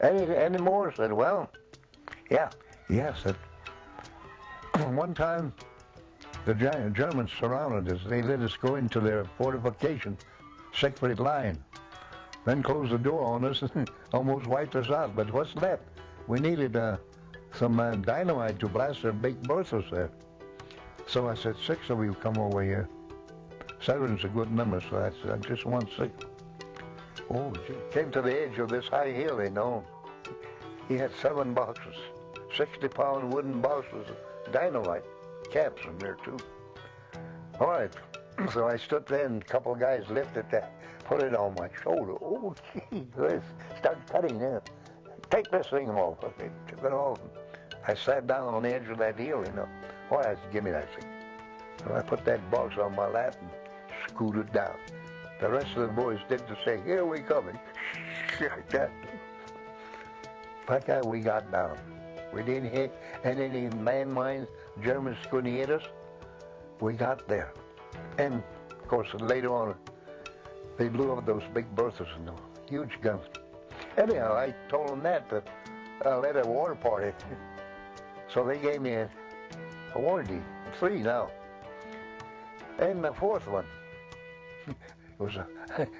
Any more? I said, well, yeah. Yes. One time, the Germans surrounded us. They let us go into their fortification, 6-foot line. Then closed the door on us and almost wiped us out. But what's left? We needed some dynamite to blast their big berths there. So I said, 6 of you come over here. 7's a good number, so I just want 6. Oh, came to the edge of this high hill, you know. He had 7 boxes, 60-pound wooden boxes of dynamite, caps in there too. All right, so I stood there, and a couple of guys lifted that, put it on my shoulder. Oh, gee, started cutting it. Take this thing off. They took it off. I sat down on the edge of that hill, you know. Why, I said, give me that thing. So I put that box on my lap and scooted down. The rest of the boys did the same. Here we coming. Like that. By the time we got down, we didn't hit any landmines. Germans couldn't hit us. We got there. And, of course, later on, they blew up those big Berthas and the huge guns. Anyhow, I told them that I led a water party. So they gave me a warranty, 3 now. And the 4th one, it was a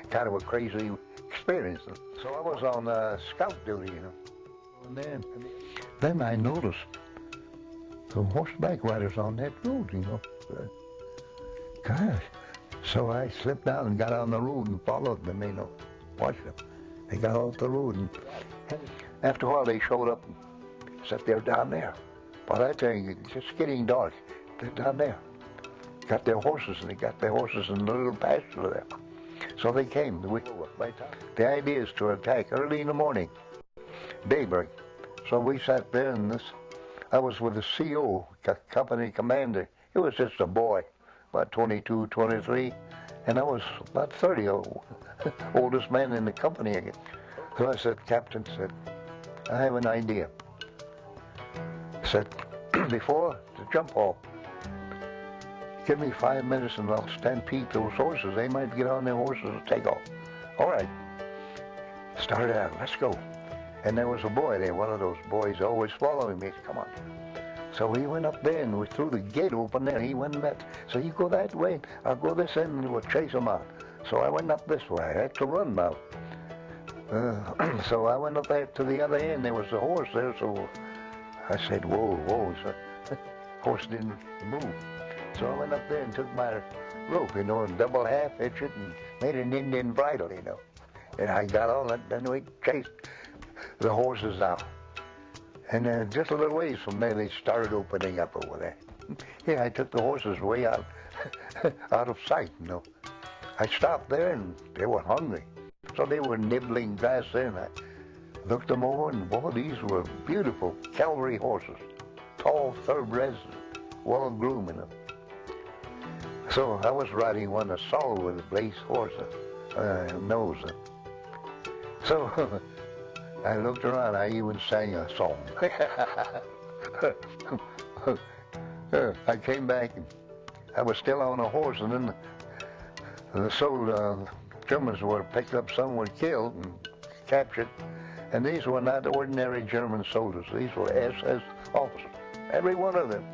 kind of a crazy experience. So I was on scout duty, you know. And then I noticed some horseback riders on that road, you know. Gosh. So I slipped down and got on the road and followed them, you know. Watched them. They got off the road, and after a while they showed up and sat there down there. By that time, it's just getting dark. They're down there. Got their horses, and they got their horses in the little pasture there. So they came. The idea is to attack early in the morning, daybreak. So we sat there, and I was with the CO, company commander. He was just a boy, about 22, 23, and I was about 30, oldest man in the company again. So I said, Captain, said, I have an idea. I said, before the jump off, give me 5 minutes and I'll stampede those horses. They might get on their horses and take off. All right. Started out, let's go. And there was a boy there, one of those boys always following me. Come on. So he went up there and we threw the gate open there. He went that. So you go that way, I'll go this end and we'll chase him out. So I went up this way. I had to run now. So I went up there to the other end. There was a horse there, so I said, whoa, whoa. So the horse didn't move. So I went up there and took my rope, you know, and double half hitch it and made an Indian bridle, you know. And I got on it, then we chased the horses out. And just a little ways from there, they started opening up over there. Yeah, I took the horses way out, out of sight, you know. I stopped there, and they were hungry. So they were nibbling grass there, and I looked them over, and boy, these were beautiful cavalry horses. Tall thoroughbreds, well groomed, you know. So I was riding one, a sorrel with a blaze horse nose. So I looked around, I even sang a song. I came back, and I was still on a horse, and then the Germans were picked up, some were killed and captured, and these were not ordinary German soldiers. These were SS officers, every one of them.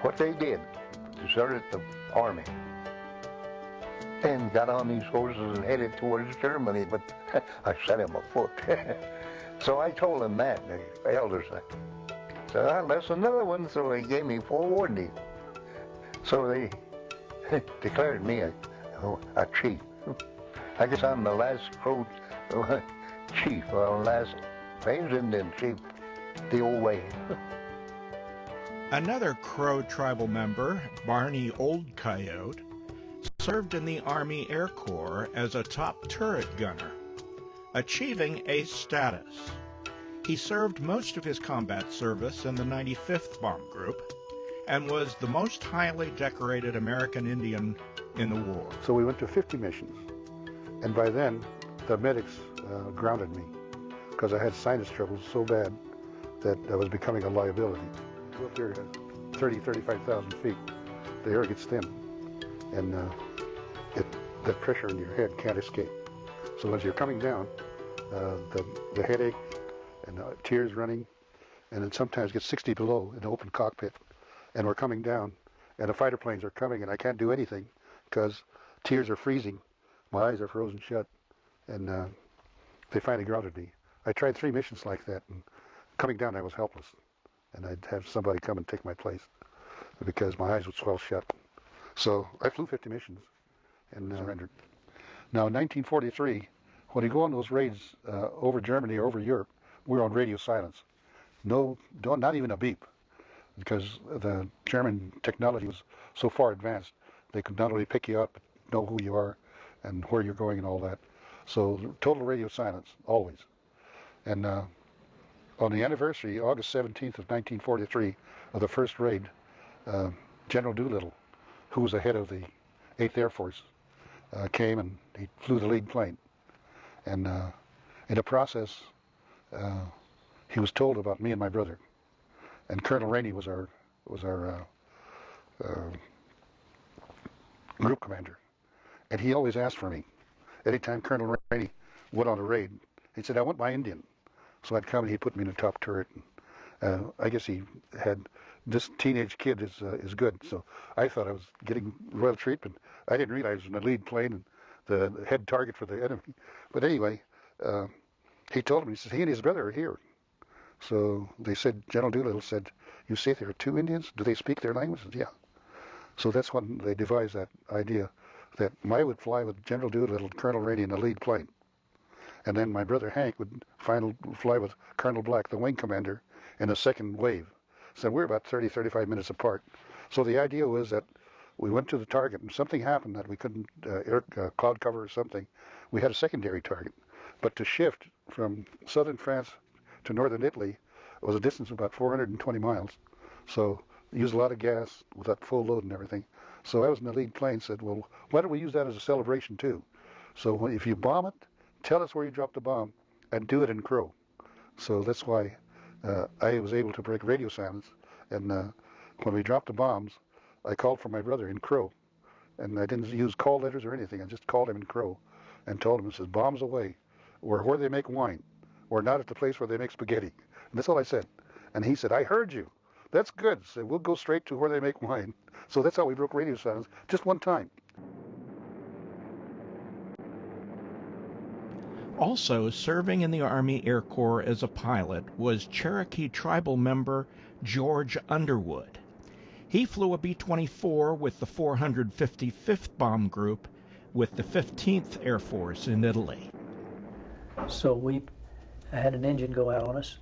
What they did, deserted the army and got on these horses and headed towards Germany, but I set him afoot. So I told them that, the elders. So that's another one, so they gave me forewarning. So they declared me a chief. I guess I'm the last Crow chief, last Plains Indian chief, the old way. Another Crow tribal member, Barney Old Coyote, served in the Army Air Corps as a top turret gunner, achieving ace status. He served most of his combat service in the 95th Bomb Group and was the most highly decorated American Indian in the war. So we went to 50 missions, and by then the medics grounded me because I had sinus troubles so bad that I was becoming a liability. Go up there at 35,000 feet, the air gets thin, and the pressure in your head can't escape. So as you're coming down, the headache and tears running, and it sometimes gets 60 below in the open cockpit, and we're coming down, and the fighter planes are coming, and I can't do anything because tears are freezing, my eyes are frozen shut, and they finally grounded me. I tried 3 missions like that, and coming down I was helpless, and I'd have somebody come and take my place because my eyes would swell shut. So I flew 50 missions and surrendered. Now in 1943, when you go on those raids over Germany or over Europe, we're on radio silence. Not even a beep, because the German technology was so far advanced, they could not only pick you up, but know who you are and where you're going and all that. So total radio silence, always. And on the anniversary, August 17th of 1943, of the first raid, General Doolittle, who was the head of the 8th Air Force, came and he flew the lead plane. And in the process, he was told about me and my brother. And Colonel Rainey was our group commander. And he always asked for me. Anytime Colonel Rainey went on a raid, he said, I want my Indian. So I'd come and he'd put me in the top turret. And, I guess he had, this teenage kid is good. So I thought I was getting royal treatment. I didn't realize it was in the lead plane and the head target for the enemy. But anyway, he told me, he said, he and his brother are here. So they said, General Doolittle said, you say there are 2 Indians? Do they speak their language? I said, yeah. So that's when they devised that idea that I would fly with General Doolittle and Colonel Rainey in the lead plane. And then my brother Hank would fly with Colonel Black, the wing commander, in a second wave. So we're about 30, 35 minutes apart. So the idea was that we went to the target and something happened that we couldn't, cloud cover or something. We had a secondary target. But to shift from southern France to northern Italy was a distance of about 420 miles. So used a lot of gas with that full load and everything. So I was in the lead plane, said, well, why don't we use that as a celebration too? So if you bomb it, tell us where you dropped the bomb and do it in crow. So that's why I was able to break radio silence. And when we dropped the bombs, I called for my brother in crow. And I didn't use call letters or anything. I just called him in crow and told him, it says, bombs away, or where they make wine, or not at the place where they make spaghetti. And that's all I said. And he said, I heard you. That's good. So we'll go straight to where they make wine. So that's how we broke radio silence, just one time. Also serving in the Army Air Corps as a pilot was Cherokee tribal member George Underwood. He flew a B-24 with the 455th Bomb Group with the 15th Air Force in Italy. So we had an engine go out on us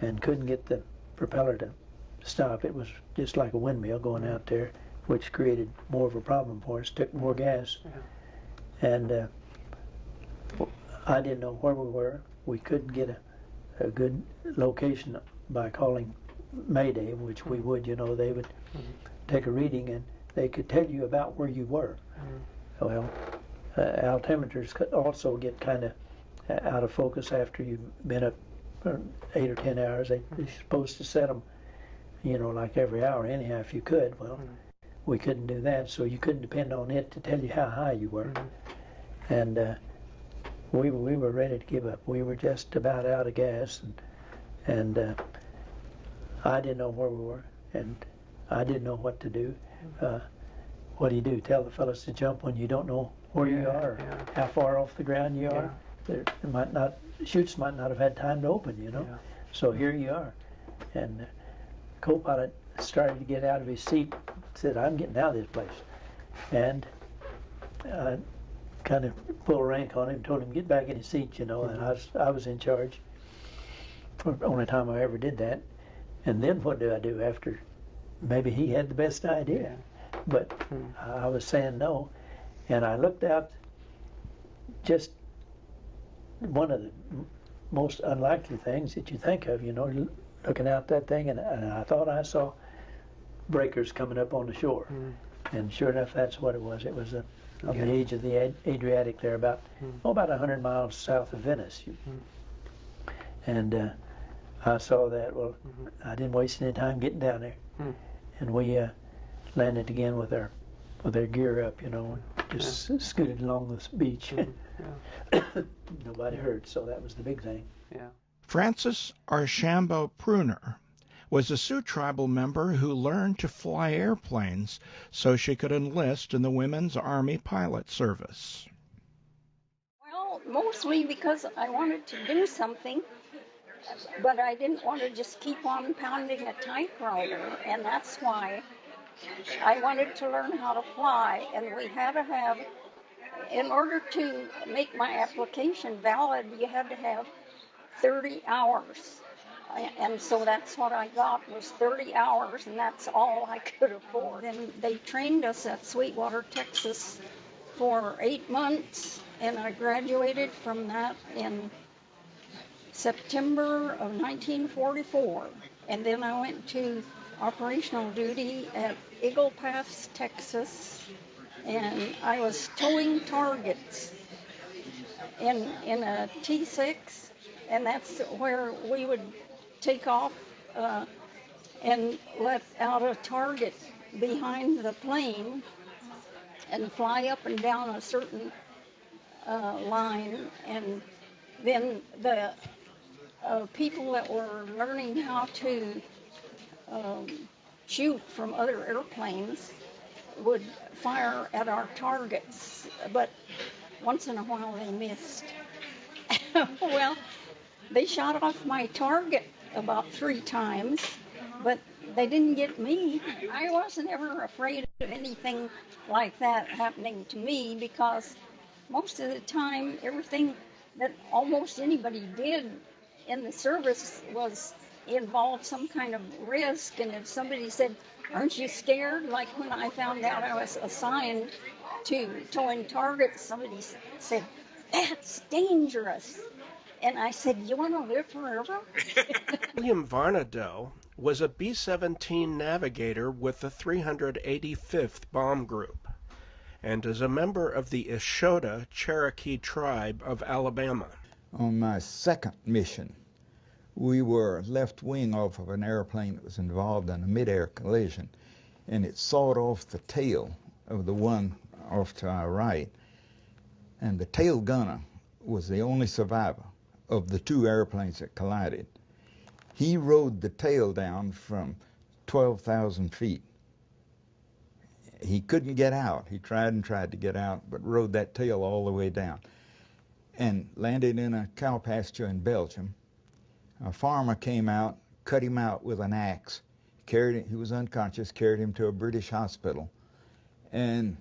and couldn't get the propeller to stop. It was just like a windmill going out there, which created more of a problem for us, took more gas. And I didn't know where we were. We couldn't get a good location by calling Mayday, which we would, you know, they would take a reading and they could tell you about where you were. Well, altimeters could also get kind of out of focus after you've been up for 8 or 10 hours. They're supposed to set them, you know, like every hour anyhow if you could. Well, we couldn't do that, so you couldn't depend on it to tell you how high you were. And we were ready to give up. We were just about out of gas, and I didn't know where we were, and I didn't know what to do. What do? Tell the fellas to jump when you don't know where you are, or how far off the ground you are? Chutes might not have had time to open, you know. So here you are. And the co-pilot started to get out of his seat, said, I'm getting out of this place. And I kind of pulled rank on him, told him, get back in his seat, you know, and I was in charge. For the only time I ever did that. And then what do I do after? Maybe he had the best idea. But I was saying no. And I looked out, just one of the most unlikely things that you think of, you know, looking out that thing, and I thought I saw breakers coming up on the shore. And sure enough, that's what it was. It was on the edge of the Adriatic there, about 100 miles south of Venice. And I saw that. Well, I didn't waste any time getting down there. And we landed again with our gear up, you know, just scooted along this beach. Nobody hurt, so that was the big thing. Frances Archambault Pruner was a Sioux tribal member who learned to fly airplanes so she could enlist in the Women's Army Pilot Service. Well, mostly because I wanted to do something, but I didn't want to just keep on pounding a typewriter, and that's why I wanted to learn how to fly, and we had to have, in order to make my application valid, you had to have 30 hours. And so that's what I got, was 30 hours, and that's all I could afford. And they trained us at Sweetwater, Texas for 8 months, and I graduated from that in September of 1944. And then I went to operational duty at Eagle Pass, Texas, and I was towing targets in a T6, and that's where we would take off and let out a target behind the plane and fly up and down a certain line, and then the people that were learning how to shoot from other airplanes would fire at our targets, but once in a while they missed. Well, they shot off my target about 3 times, but they didn't get me. I wasn't ever afraid of anything like that happening to me, because most of the time everything that almost anybody did in the service was involved some kind of risk. And if somebody said, "Aren't you scared?" Like when I found out I was assigned to towing targets, somebody said, "That's dangerous." And I said, "You want to live forever?" William Varnadoe was a B-17 navigator with the 385th Bomb Group, and is a member of the Ishota Cherokee tribe of Alabama. On my second mission, we were left wing off of an airplane that was involved in a mid-air collision, and it sawed off the tail of the one off to our right, and the tail gunner was the only survivor of the 2 airplanes that collided. He rode the tail down from 12,000 feet. He couldn't get out. He tried and tried to get out, but rode that tail all the way down and landed in a cow pasture in Belgium. A farmer came out, cut him out with an axe, carried him, he was unconscious, carried him to a British hospital. And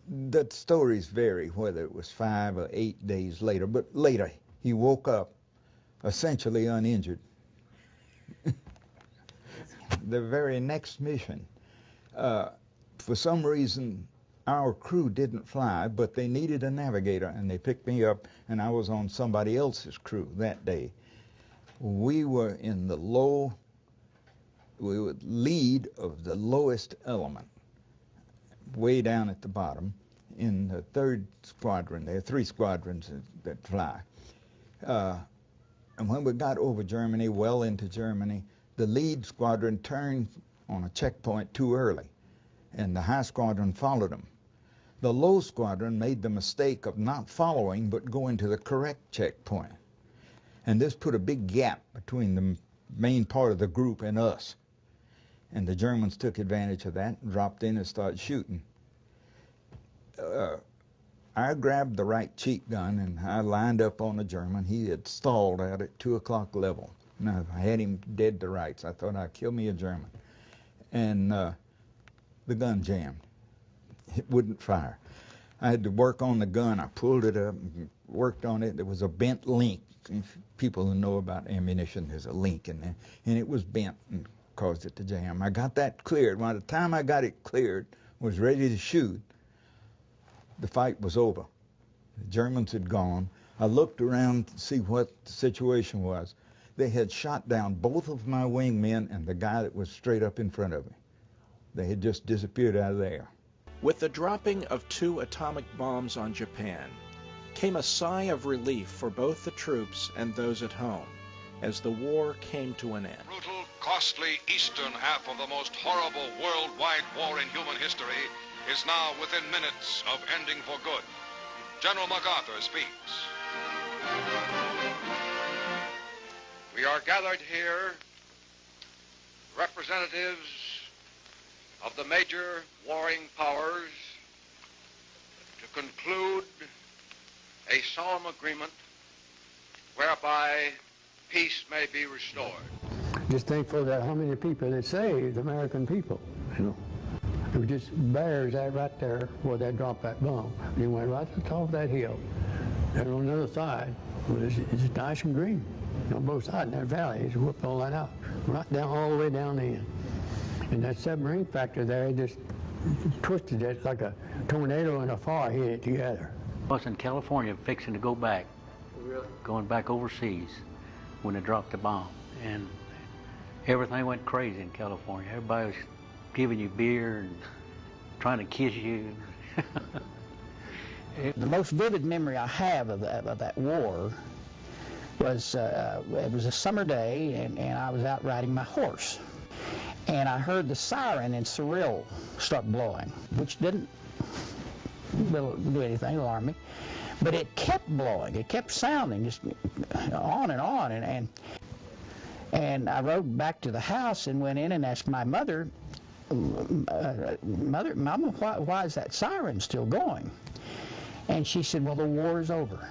the stories vary, whether it was 5 or 8 days later, but later he woke up essentially uninjured. The very next mission, for some reason, our crew didn't fly, but they needed a navigator, and they picked me up, and I was on somebody else's crew that day. We were in the we would lead of the lowest element, way down at the bottom, in the 3rd squadron. There are 3 squadrons that fly. And when we got over Germany, well into Germany, the lead squadron turned on a checkpoint too early, and the high squadron followed them. The low squadron made the mistake of not following, but going to the correct checkpoint. And this put a big gap between the main part of the group and us. And the Germans took advantage of that and dropped in and started shooting. I grabbed the right cheek gun and I lined up on the German. He had stalled out at 2 o'clock level. Now, I had him dead to rights. I thought I'd kill me a German. And the gun jammed. It wouldn't fire. I had to work on the gun. I pulled it up and worked on it. There was a bent link. People who know about ammunition, there's a link in there. And it was bent and caused it to jam. I got that cleared. By the time I got it cleared, was ready to shoot, the fight was over. The Germans had gone. I looked around to see what the situation was. They had shot down both of my wingmen and the guy that was straight up in front of me. They had just disappeared out of there. With the dropping of 2 atomic bombs on Japan, came a sigh of relief for both the troops and those at home, as the war came to an end. Brutal, costly eastern half of the most horrible worldwide war in human history is now within minutes of ending for good. General MacArthur speaks. We are gathered here, representatives of the major warring powers, to conclude a solemn agreement whereby peace may be restored. Just thankful that how many people it saved, American people, you know. It was just bears right there where they dropped that bomb. They went right to the top of that hill. And on the other side, it's nice and green. On both sides in that valley, it's whooped all that out. Right down, all the way down in. And that submarine factory there just twisted it like a tornado and a fire hit it together. I was in California fixing to go back, going back overseas when they dropped the bomb. And everything went crazy in California. Everybody was giving you beer and trying to kiss you. The most vivid memory I have of that war was it was a summer day, and I was out riding my horse, and I heard the siren in Surreal start blowing, which didn't do anything, alarm me, but it kept blowing, it kept sounding, just on and on, and I rode back to the house and went in and asked my mother, Mama, why is that siren still going? And she said, well, the war is over.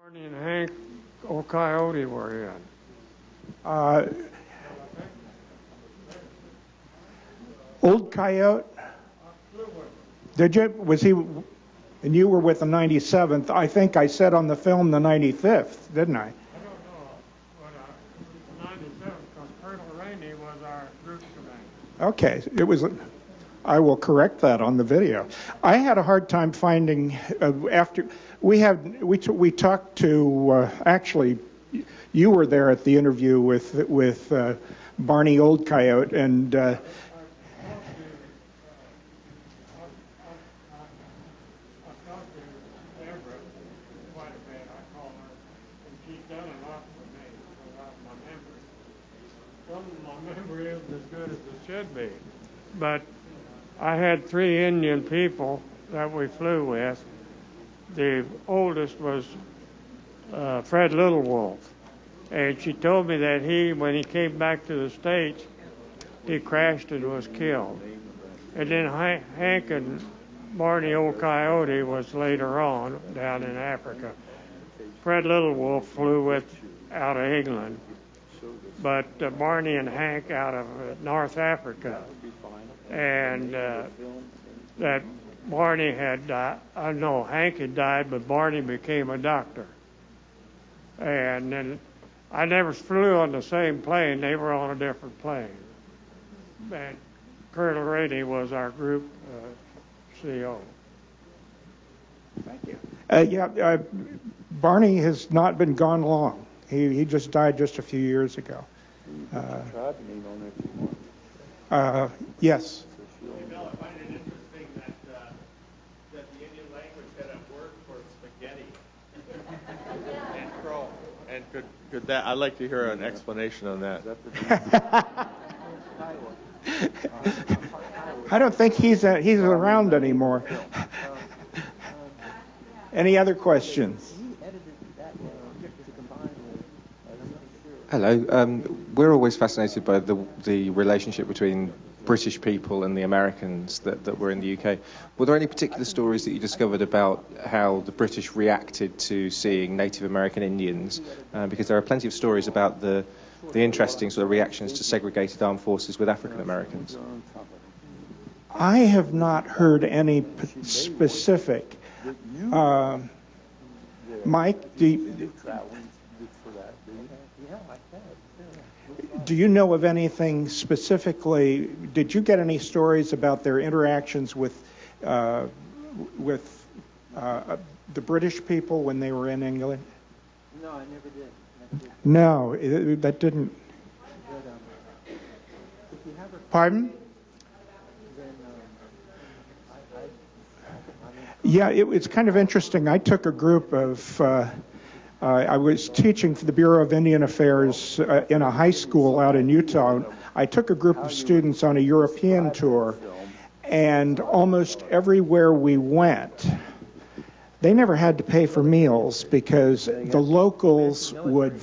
Barney and Hank Old Coyote were in. Old Coyote? Did you? Was he? And you were with the 97th. I think I said on the film the 95th, didn't I? I don't know, but 97th, because Colonel Rainey was our group commander. Okay, it was. I will correct that on the video. I had a hard time finding after we talked to actually you were there at the interview with Barney Old Coyote and. Should be, but I had 3 Indian people that we flew with. The oldest was Fred Little Wolf, and she told me that when he came back to the States, he crashed and was killed. And then Hank and Barney Old Coyote was later on down in Africa. Fred Little Wolf flew out of England. But Barney and Hank out of North Africa, and that Barney had died. No, Hank had died, but Barney became a doctor. And then I never flew on the same plane; they were on a different plane. And Colonel Rainey was our group CO. Thank you. Barney has not been gone long. He just died just a few years ago. Yes. Mel, I find it interesting that the Indian language had a word for spaghetti and crow. And could that? I'd like to hear an explanation on that. I don't think he's around anymore. Any other questions? Hello. We're always fascinated by the relationship between British people and the Americans that were in the UK. Were there any particular stories that you discovered about how the British reacted to seeing Native American Indians? Because there are plenty of stories about the interesting sort of reactions to segregated armed forces with African Americans. I have not heard any specific. Mike, do you know of anything specifically? Did you get any stories about their interactions with the British people when they were in England? No, I never did. No, that didn't. Pardon? Yeah, it's kind of interesting. I took a group of, I was teaching for the Bureau of Indian Affairs in a high school out in Utah. I took a group of students on a European tour, and almost everywhere we went, they never had to pay for meals because the locals would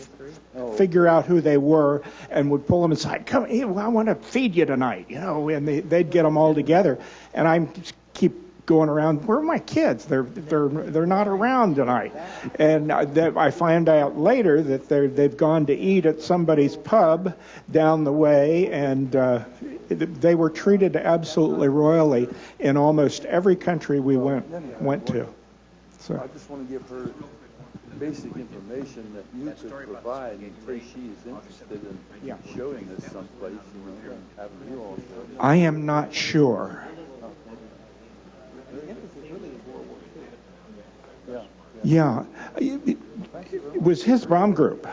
figure out who they were and would pull them aside. Come, I want to feed you tonight, you know, and they'd get them all together. And I keep going around, where are my kids? They're not around tonight. And I find out later that they've gone to eat at somebody's pub down the way, and they were treated absolutely royally in almost every country we went to. So I just want to give her basic information that you could provide in case she is interested in showing this someplace, you know, and having you all show it. I am not sure. Yeah, it was his bomb group.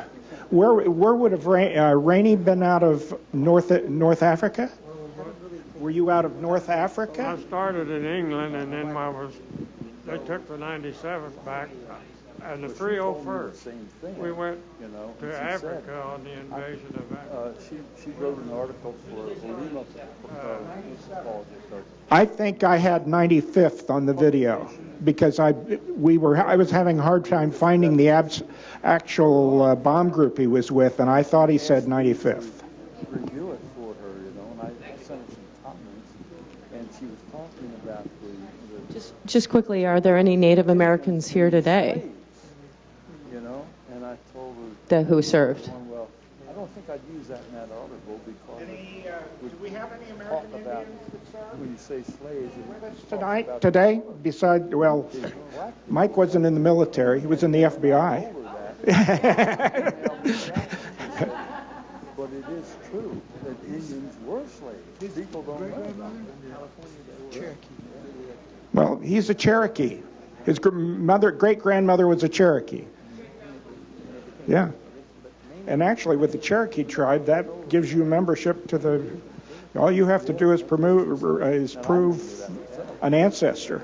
Where would have Rainey been out of North Africa? Were you out of North Africa? I started in England, and then they took the 97th back, and the 301st. We went to Africa on the invasion of Africa. She wrote an article for Lima. I think I had 95th on the video because I was having a hard time finding the actual bomb group he was with, and I thought he said 95th. Review it for her, you know, and I sent her some comments, and she was talking about the Just quickly, are there any Native Americans here today? You know, and I told her who served? Well, I don't think I'd use that in that article because do we have any American about when you say slaves today? Besides, well, Mike wasn't in the military; he was in the FBI. But it is true that Indians were slaves. People don't know about it. Well, he's a Cherokee. His great-grandmother was a Cherokee. Yeah. And actually, with the Cherokee tribe, that gives you membership to the... All you have to do is prove an ancestor.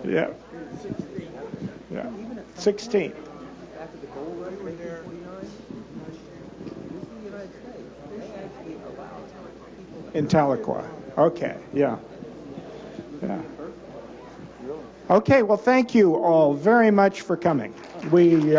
Yeah. Yeah. 16. In Tahlequah. Okay, yeah. Yeah. Okay, well, thank you all very much for coming. We